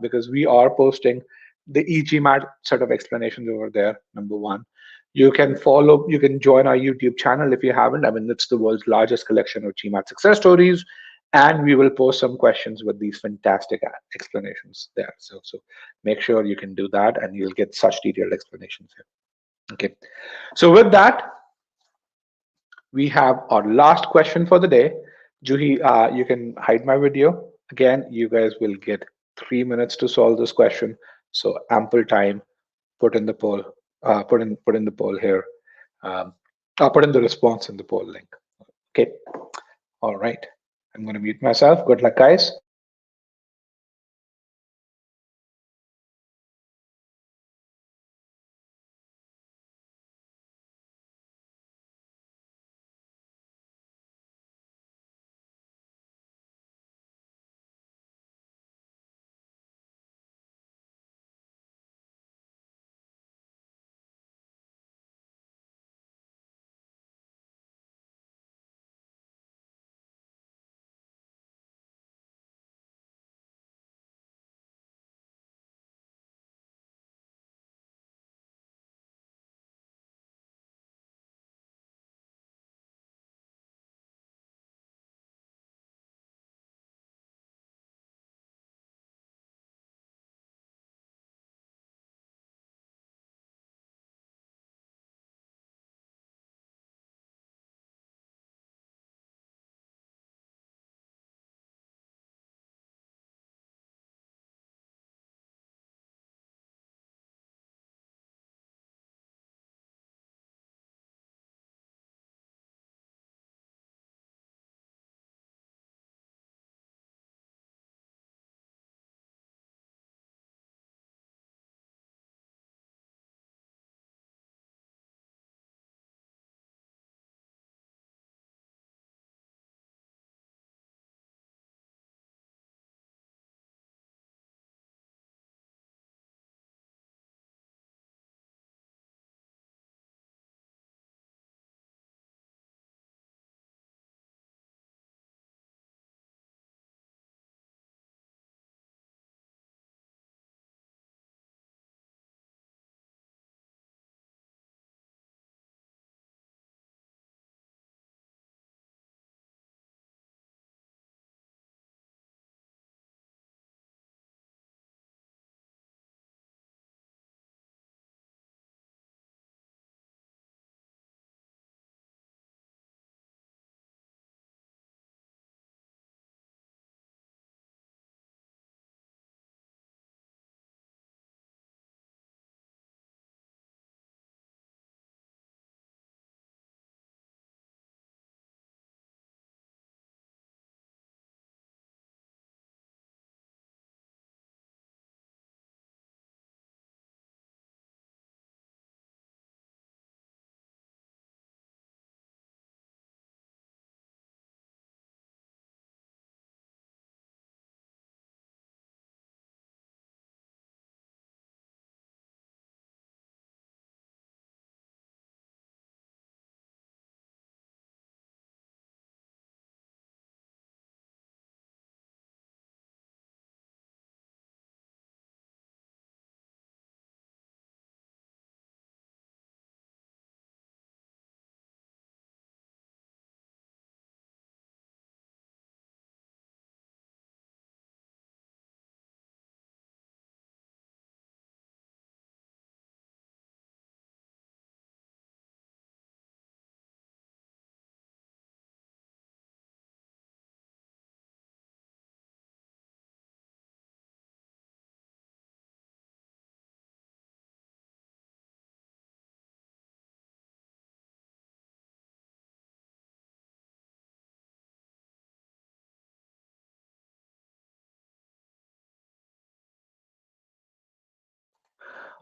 because we are posting the eGMAT set of explanations over there, number one. You can join our YouTube channel if you haven't. I mean, it's the world's largest collection of GMAT success stories. And we will post some questions with these fantastic explanations there. So make sure you can do that and you'll get such detailed explanations here. Okay. So with that, we have our last question for the day. Juhi, you can hide my video. Again, you guys will get 3 minutes to solve this question. So ample time. Put in the poll. Put in the poll here. I'll put in the response in the poll link. Okay. All right. I'm going to mute myself. Good luck, guys.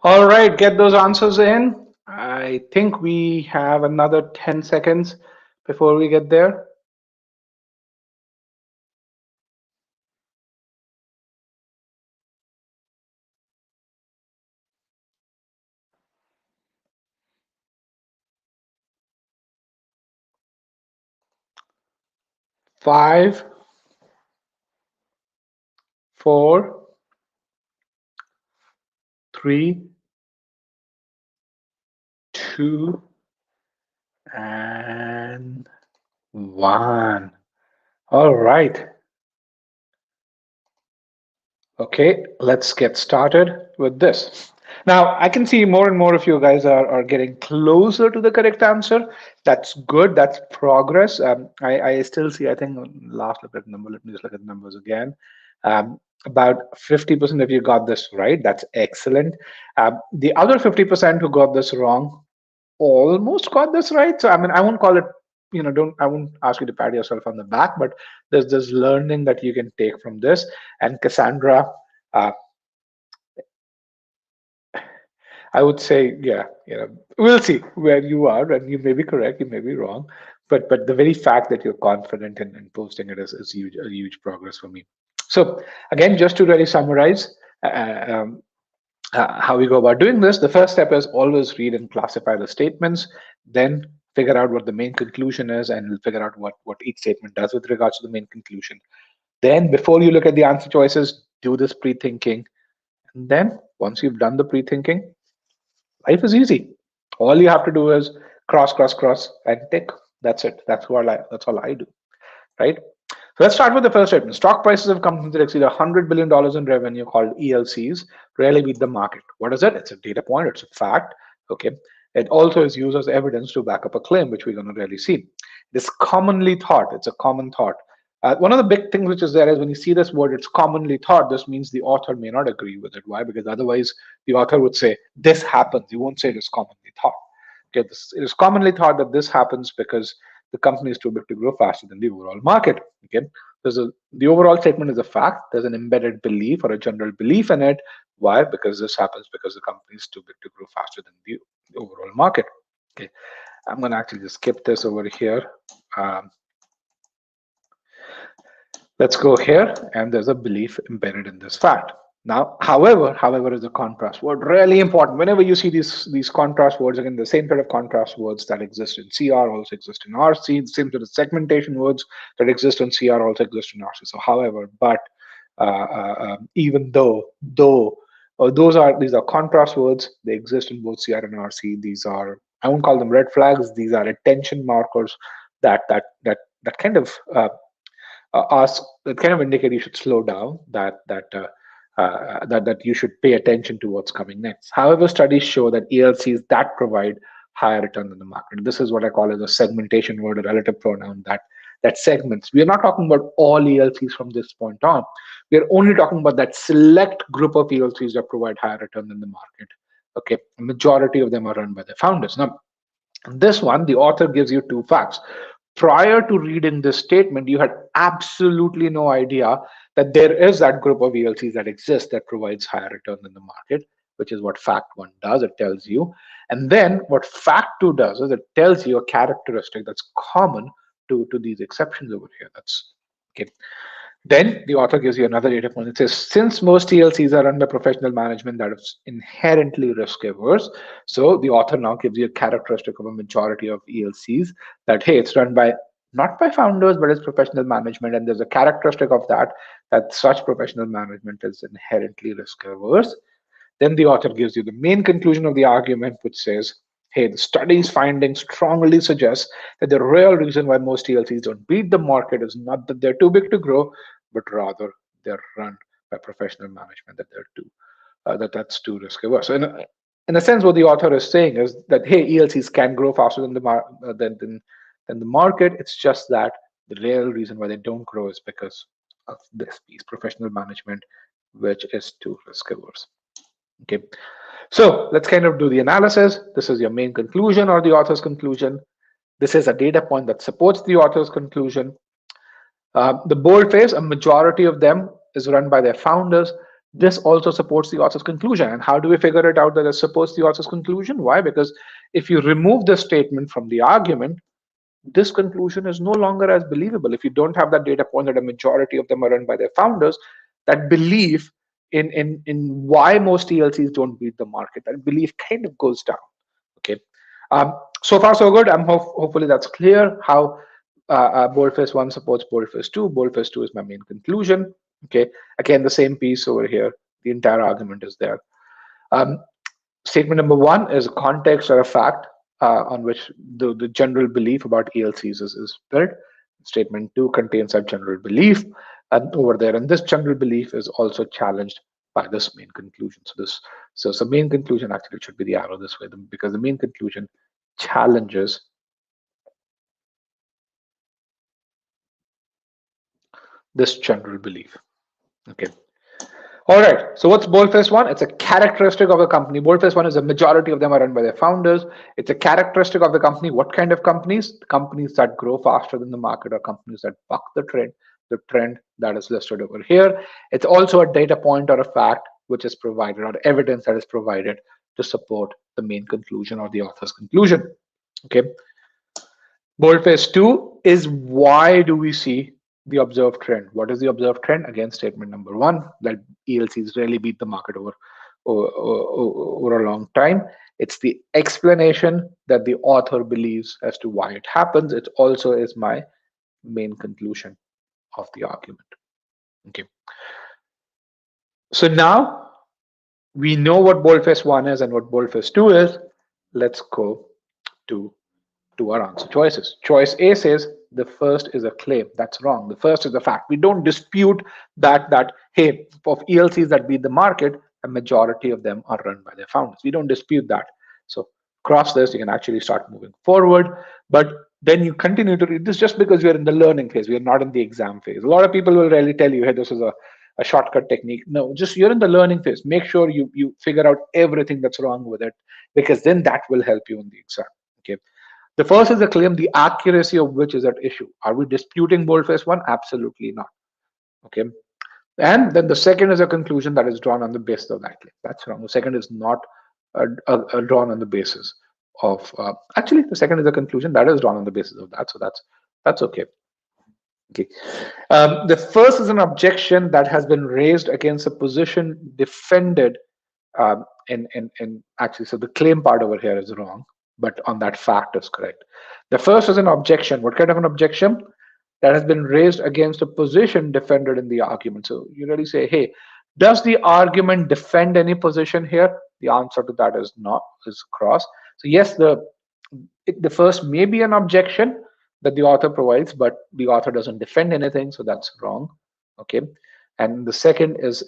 All right, get those answers in. I think we have another 10 seconds before we get there. 5, 4, 3, 2, and 1. All right. Okay, let's get started with this. Now, I can see more and more of you guys are getting closer to the correct answer. That's good. That's progress. I still see, I think, last look at the number, let me just look at the numbers again. About 50% of you got this right. That's excellent. The other 50% who got this wrong almost got this right. So, I mean, I won't call it, I won't ask you to pat yourself on the back, but there's this learning that you can take from this. And Cassandra, uh, I would say, yeah, we'll see where you are, and you may be correct, you may be wrong, but the very fact that you're confident in posting it is huge, a huge progress for me. So again, just to really summarize how we go about doing this, the first step is always read and classify the statements, then figure out what the main conclusion is, and figure out what each statement does with regards to the main conclusion. Then, before you look at the answer choices, do this pre-thinking, and then once you've done the pre-thinking, life is easy. All you have to do is cross, cross, cross, and tick. That's it. That's all I do. Right? So let's start with the first statement. Stock prices of companies that exceed $100 billion in revenue, called ELCs, rarely beat the market. What is it? It's a data point. It's a fact. Okay. It also is used as evidence to back up a claim, which we're going to really see. It is commonly thought. It's a common thought. One of the big things which is there is when you see this word, it's commonly thought. This means the author may not agree with it. Why? Because otherwise, the author would say this happens. He won't say it is commonly thought. Okay, it is commonly thought that this happens because the company is too big to grow faster than the overall market. Okay, the overall statement is a fact. There's an embedded belief or a general belief in it. Why? Because this happens because the company is too big to grow faster than the overall market. Okay, I'm going to actually just skip this over here. Um, Let's go here, and there's a belief embedded in this fact. Now, however is a contrast word. Really important. Whenever you see these contrast words, again, the same set of contrast words that exist in CR also exist in RC. The same sort of segmentation words that exist in CR also exist in RC. So, however, but, even though, these are contrast words. They exist in both CR and RC. These are, I won't call them red flags. These are attention markers that kind of ask that kind of indicate you should slow down, that you should pay attention to what's coming next. However, studies show that ELCs that provide higher return than the market. This is what I call as a segmentation word, a relative pronoun that segments. We are not talking about all ELCs from this point on. We are only talking about that select group of ELCs that provide higher return than the market. Okay, the majority of them are run by the founders. Now, this one, the author gives you two facts. Prior to reading this statement, you had absolutely no idea that there is that group of ELCs that exists that provides higher return than the market, which is what fact one does. It tells you. And then what fact two does is it tells you a characteristic that's common to these exceptions over here. That's okay. Then the author gives you another data point. It says, since most TLCs are under professional management that is inherently risk averse, so the author now gives you a characteristic of a majority of ELCs that, hey, it's run by not by founders, but it's professional management. And there's a characteristic of that such professional management is inherently risk averse. Then the author gives you the main conclusion of the argument, which says, hey, the study's findings strongly suggest that the real reason why most TLCs don't beat the market is not that they're too big to grow, but rather they're run by professional management, that they're too that's too risk averse. So in a sense, what the author is saying is that, hey, ELCs can grow faster than than the market. It's just that the real reason why they don't grow is because of this piece, professional management, which is too risk averse. Okay, so let's kind of do the analysis. This is your main conclusion or the author's conclusion. This is a data point that supports the author's conclusion. The boldface, a majority of them is run by their founders. This also supports the author's conclusion. And how do we figure it out that it supports the author's conclusion? Why? Because if you remove the statement from the argument, this conclusion is no longer as believable. If you don't have that data point that a majority of them are run by their founders, that belief in why most TLCs don't beat the market, that belief kind of goes down. Okay. So far so good. Hopefully that's clear how boldface 1 supports boldface 2. Boldface 2 is my main conclusion. Okay. Again, the same piece over here. The entire argument is there. Um, Statement number 1 is a context or a fact on which the general belief about ELCs is built. Statement 2 contains that general belief over there, and this general belief is also challenged by this main conclusion. So main conclusion actually should be the arrow this way, because the main conclusion challenges this general belief. Okay. All right. So what's boldface 1? It's a characteristic of a company. Boldface 1 is a majority of them are run by their founders. It's a characteristic of the company. What kind of companies? Companies that grow faster than the market, or companies that buck the trend that is listed over here. It's also a data point or a fact which is provided, or evidence that is provided to support the main conclusion or the author's conclusion. Okay. Boldface 2 is why do we see the observed trend? What is the observed trend? Again, statement number 1, that ELCs rarely beat the market over a long time. It's the explanation that the author believes as to why it happens. It also is my main conclusion of the argument. Okay. So now we know what boldface 1 is and what boldface 2 is. Let's go to our answer choices. Choice A says the first is a claim. That's wrong. The first is a fact. We don't dispute that hey, of ELCs that beat the market, a majority of them are run by their founders. We don't dispute that. So cross this, you can actually start moving forward. But then you continue to read this just because you're in the learning phase. We are not in the exam phase. A lot of people will really tell you, hey, this is a shortcut technique. No, just you're in the learning phase. Make sure you figure out everything that's wrong with it, because then that will help you in the exam. Okay. The first is a claim, the accuracy of which is at issue. Are we disputing boldface 1? Absolutely not. Okay. And then the second is a conclusion that is drawn on the basis of that claim. That's wrong. The second is not drawn on the basis of. Actually, the second is a conclusion that is drawn on the basis of that. So that's okay. Okay. The first is an objection that has been raised against a position defended in actually. So the claim part over here is wrong, but on that fact is correct. The first is an objection. What kind of an objection? That has been raised against a position defended in the argument. So you really say, hey, does the argument defend any position here? The answer to that is not, is cross. So yes, the first may be an objection that the author provides, but the author doesn't defend anything, so that's wrong. Okay. And the second is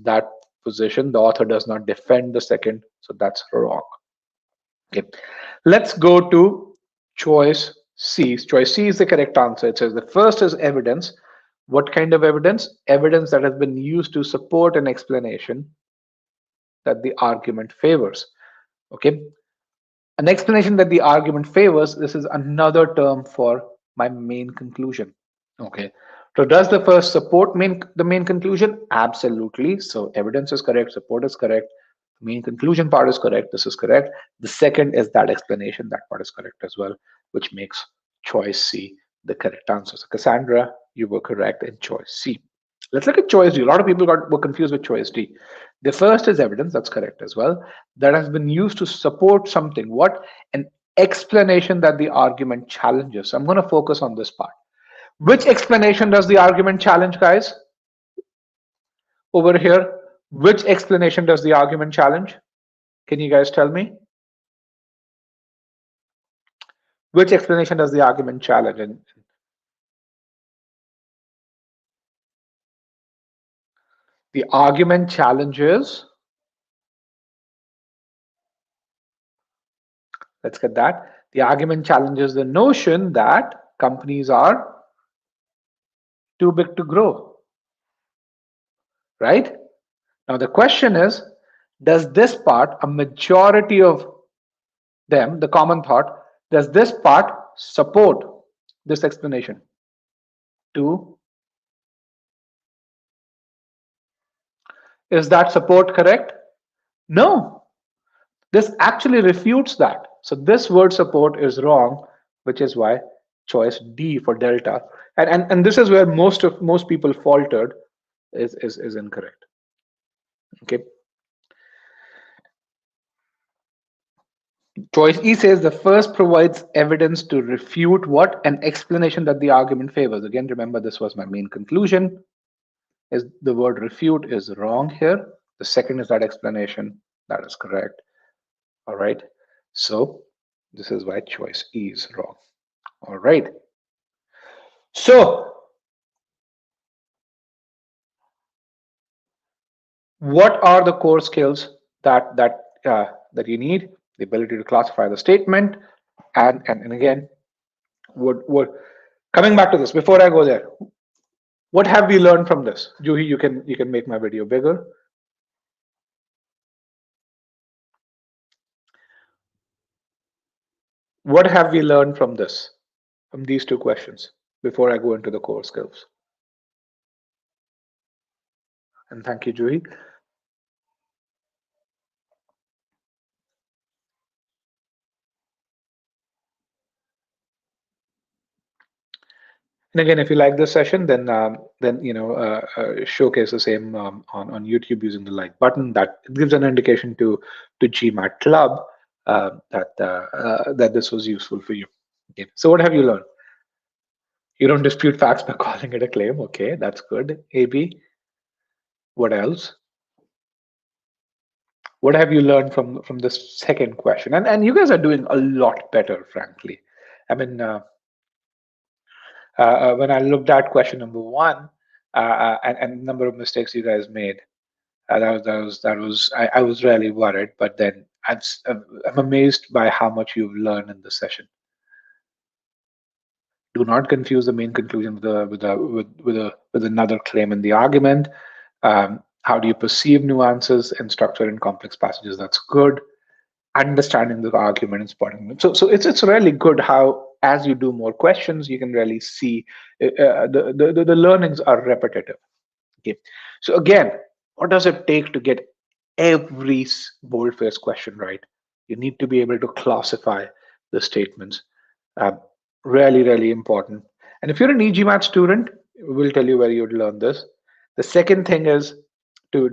that position. The author does not defend the second, so that's wrong. Okay. Let's go to choice C. Choice C is the correct answer. It says the first is evidence. What kind of evidence? Evidence that has been used to support an explanation that the argument favors. Okay. An explanation that the argument favors, this is another term for my main conclusion. Okay. So does the first support the main conclusion? Absolutely. So evidence is correct, support is correct, main conclusion part is correct, this is correct. The second is that explanation, that part is correct as well, which makes choice C the correct answer. So Cassandra, you were correct in choice C. Let's look at choice D. A lot of people were confused with choice D. The first is evidence, that's correct as well, that has been used to support something. What? An explanation that the argument challenges. So I'm going to focus on this part. Which explanation does the argument challenge, guys? Over here, which explanation does the argument challenge? Can you guys tell me? Which explanation does the argument challenge? And the argument challenges, let's get that. The argument challenges the notion that companies are too big to grow, right? Now the question is, does this part, a majority of them, the common thought, does this part support this explanation? Too Is that support correct? No, this actually refutes that. So this word support is wrong, which is why choice D for delta. And this is where most people faltered is incorrect. Okay. Choice E says the first provides evidence to refute what? An explanation that the argument favors. Again, remember this was my main conclusion. Is the word refute is wrong here. The second is that explanation. That is correct. All right. So this is why choice E is wrong. All right. So what are the core skills that you need? The ability to classify the statement, and again, what coming back to this before I go there, what have we learned from this? Juhi, you can make my video bigger. What have we learned from this, from these two questions, before I go into the core skills? And thank you, Juhi. And again, if you like this session, then showcase the same on YouTube using the like button. That gives an indication to GMAT Club that this was useful for you. Okay. So what have you learned? You don't dispute facts by calling it a claim. Okay, that's good. AB, what else? What have you learned from this second question? And you guys are doing a lot better, frankly. I mean, when I looked at question number one and number of mistakes you guys made, I was really worried. But then I'm amazed by how much you've learned in this session. Do not confuse the main conclusion with another claim in the argument. How do you perceive nuances in structure in complex passages? That's good. Understanding the argument is important. So it's really good how as you do more questions, you can really see the learnings are repetitive. Okay. So again, what does it take to get every boldface question right? You need to be able to classify the statements. Uh, really important. And if you're an eGMAT student, we'll tell you where you'd learn this. The second thing is to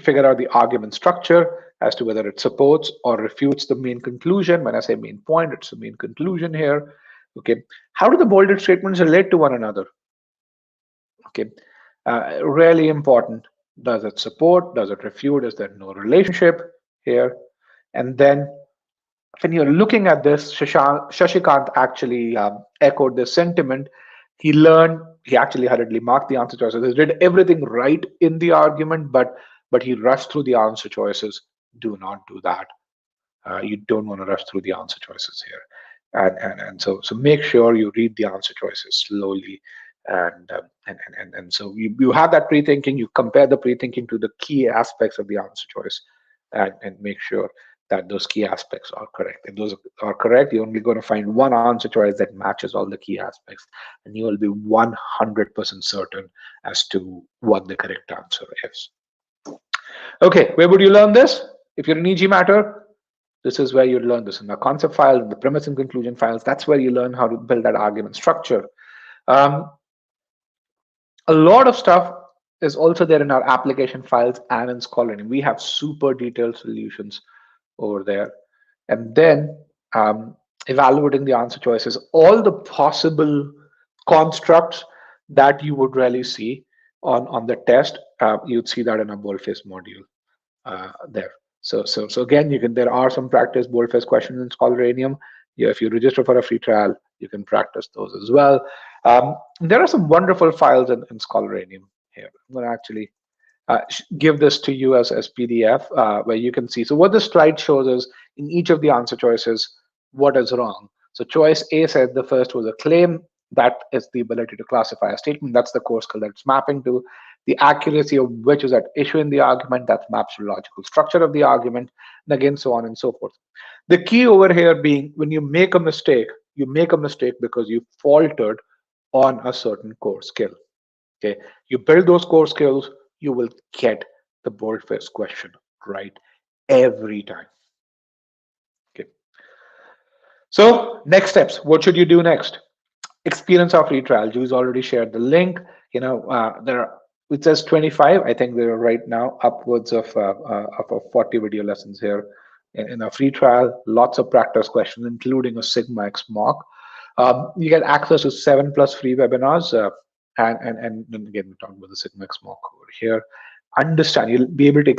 figure out the argument structure as to whether it supports or refutes the main conclusion. When I say main point, it's the main conclusion here. Okay. How do the bolded statements relate to one another? Okay. Really important. Does it support? Does it refute? Is there no relationship here? And then when you're looking at this, Shashikant actually echoed this sentiment. He actually hurriedly marked the answer choices. He did everything right in the argument, but he rushed through the answer choices. Do not do that. You don't want to rush through the answer choices here. And so make sure you read the answer choices slowly. And so you have that pre-thinking, you compare the pre-thinking to the key aspects of the answer choice and make sure that those key aspects are correct. If those are correct, you're only going to find one answer choice that matches all the key aspects, and you will be 100% certain as to what the correct answer is. Okay, where would you learn this? If you're an eGMATter, this is where you learn this in the concept file, in the premise and conclusion files. That's where you learn how to build that argument structure. A lot of stuff is also there in our application files and in Scholar. We have super detailed solutions over there. And then evaluating the answer choices, all the possible constructs that you would really see on the test, you'd see that in a boldface module there. So again, there are some practice boldface questions in Scholaranium. If you register for a free trial, you can practice those as well. There are some wonderful files in Scholaranium here. I'm going to actually give this to you as PDF where you can see. So what this slide shows is in each of the answer choices, what is wrong. So choice A said the first was a claim. That is the ability to classify a statement. That's the core skill that it's mapping to. The accuracy of which is at issue in the argument, that maps to logical structure of the argument, and again, so on and so forth. The key over here being when you make a mistake, you make a mistake because you faltered on a certain core skill. Okay, you build those core skills, you will get the boldface question right every time. Okay. So next steps, what should you do next? Experience our free trial. Juice already shared the link. There are, it says 25. I think there are right now upwards of 40 video lessons here in a free trial. Lots of practice questions, including a Sigma X mock. You get access to 7+ free webinars. And then again, we're talking about the Sigma X mock over here. Understand, you'll be able to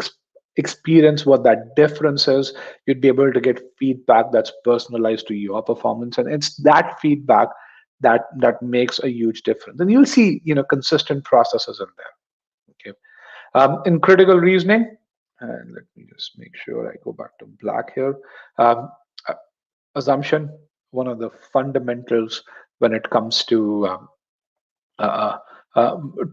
experience what that difference is. You'd be able to get feedback that's personalized to your performance, and it's that feedback that makes a huge difference. And you'll see, consistent processes in there. Okay. In critical reasoning, and let me just make sure I go back to black here. Um, uh, Assumption, one of the fundamentals when it comes uh, uh,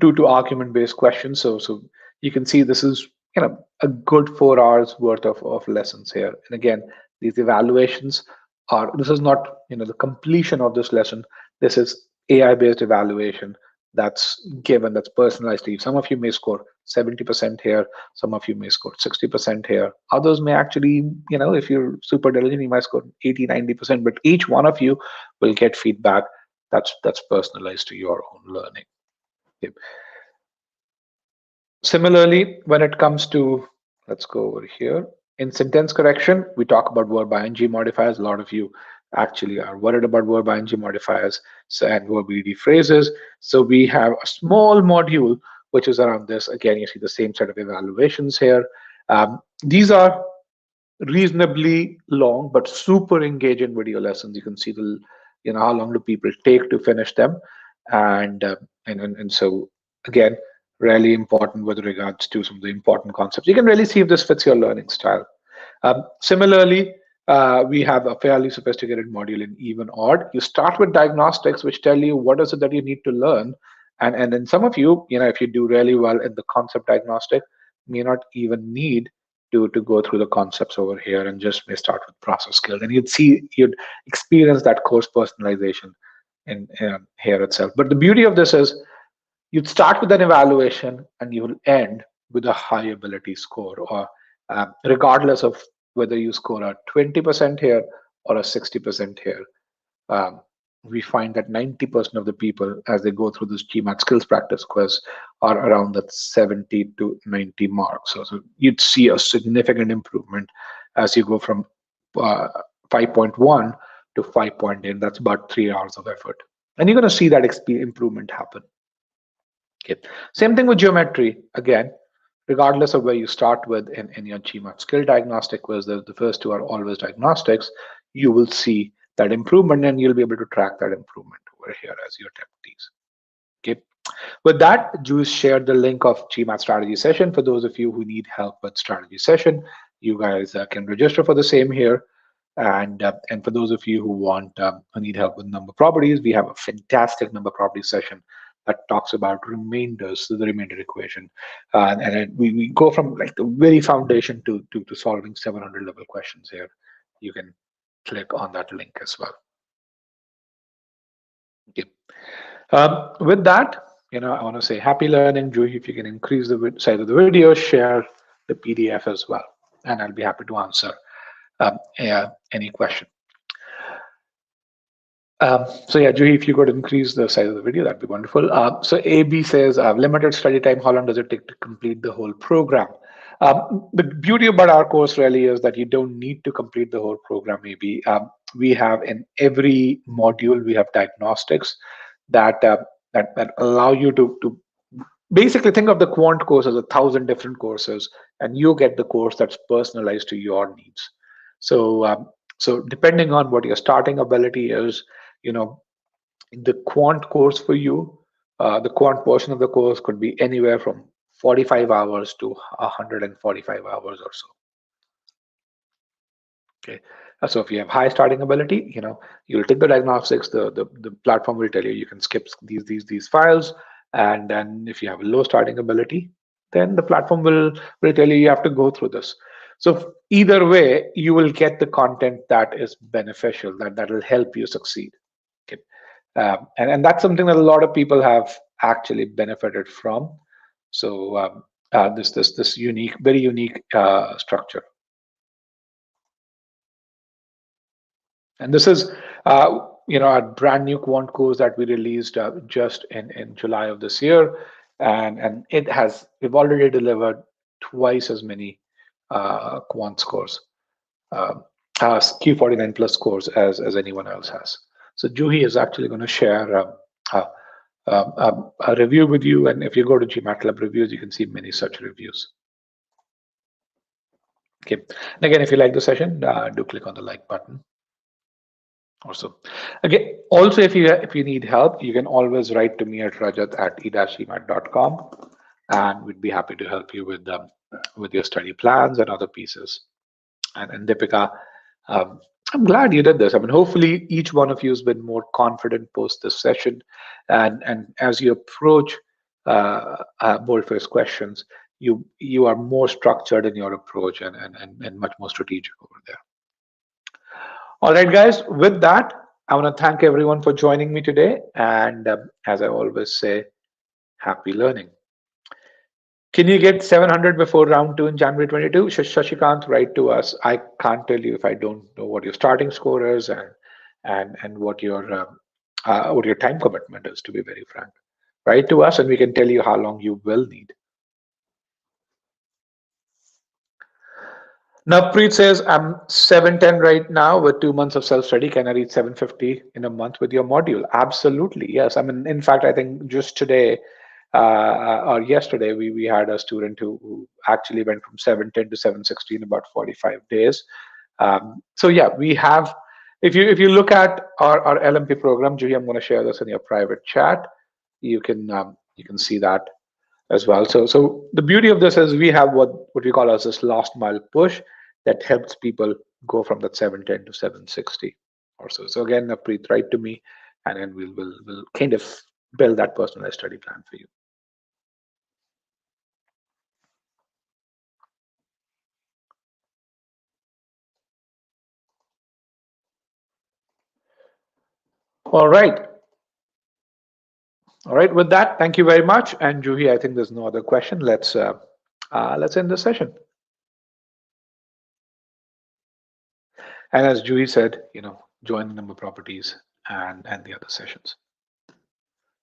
to argument based questions. So you can see this is a good 4 hours worth of lessons here. And again, these evaluations are, this is not the completion of this lesson. This is AI based evaluation that's given, that's personalized to you. Some of you may score 70% here, some of you may score 60% here, others may actually, if you're super diligent, you might score 80-90%, but each one of you will get feedback that's personalized to your own learning. Okay. Similarly, when it comes to, let's go over here. In sentence correction, we talk about verb ing modifiers. A lot of you actually are worried about verb ing modifiers and verb ed phrases. So we have a small module which is around this. Again, you see the same set of evaluations here. These are reasonably long but super engaging video lessons. You can see the how long do people take to finish them, and so again, really important with regards to some of the important concepts. You can really see if this fits your learning style. Similarly, we have a fairly sophisticated module in even odd. You start with diagnostics, which tell you what is it that you need to learn, and then some of you, if you do really well in the concept diagnostic, may not even need to go through the concepts over here and just may start with process skills. And you'd experience that course personalization in here itself. But the beauty of this is you'd start with an evaluation and you will end with a high ability score, or regardless of whether you score a 20% here or a 60% here. um, we find that 90% of the people, as they go through this GMAT skills practice quiz, are around that 70 to 90 mark. So you'd see a significant improvement as you go from uh, 5.1 to 5.8. That's about 3 hours of effort. And you're going to see that improvement happen. Okay. Same thing with geometry. Again, regardless of where you start with in your GMAT skill diagnostic quiz, the first two are always diagnostics. You will see that improvement, and you'll be able to track that improvement over here as you attempt these. Okay. With that, Juice shared the link of GMAT strategy session. For those of you who need help with strategy session, you guys can register for the same here. And for those of you who need help with number properties, we have a fantastic number property session that talks about remainders, so the remainder equation, we go from like the very foundation to solving 700 level questions here. You can click on that link as well. Okay. With that, I want to say happy learning. Joey, if you can increase the size of the video, share the PDF as well, and I'll be happy to answer any question. So yeah, Juhi, if you could increase the size of the video, that'd be wonderful. So AB says, limited study time, how long does it take to complete the whole program? The beauty about our course really is that you don't need to complete the whole program, AB. We have in every module, we have diagnostics that that allow you to basically think of the quant course as 1,000 different courses, and you get the course that's personalized to your needs. So depending on what your starting ability is, the quant course for you, the quant portion of the course could be anywhere from 45 hours to 145 hours or so. Okay. So if you have high starting ability, you'll take the diagnostics. The platform will tell you can skip these files, and then if you have a low starting ability, then the platform will tell you have to go through this. So either way, you will get the content that is beneficial, that will help you succeed. Okay. And that's something that a lot of people have actually benefited from. So this unique, very unique structure. And this is, a brand new quant course that we released just in July of this year, and we've already delivered twice as many quant scores, uh, Q49 plus scores as anyone else has. So Juhi is actually going to share a review with you, and if you go to GMAT Club reviews, you can see many such reviews. Okay. And again, if you like the session, do click on the like button. Awesome. Okay. Also, if you need help, you can always write to me at rajat@e-gmat.com, and we'd be happy to help you with your study plans and other pieces. And Deepika, um, I'm glad you did this. I mean, hopefully each one of you has been more confident post this session, and as you approach boldface questions, you are more structured in your approach and much more strategic over there. All right, guys, with that, I want to thank everyone for joining me today. And as I always say, happy learning. Can you get 700 before round two in January 22? Shashikant, write to us. I can't tell you if I don't know what your starting score is and what your time commitment is, to be very frank. Write to us and we can tell you how long you will need. Navpreet says, I'm 710 right now with 2 months of self-study. Can I reach 750 in a month with your module? Absolutely, yes. I mean, in fact, I think just today or yesterday, we had a student who actually went from 710 to 760 in about 45 days. So yeah, we have, if you look at our LMP program, Juhi, I'm going to share this in your private chat. You can see that as well. So the beauty of this is we have what we call as this last mile push that helps people go from that 710 to 760 or so. So again, Preet, write to me, and then we'll kind of build that personalized study plan for you. All right. All right. With that, thank you very much. And Juhi, I think there's no other question. Let's end the session. And as Juhi said, join the number properties and the other sessions.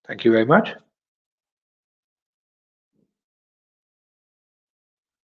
Thank you very much.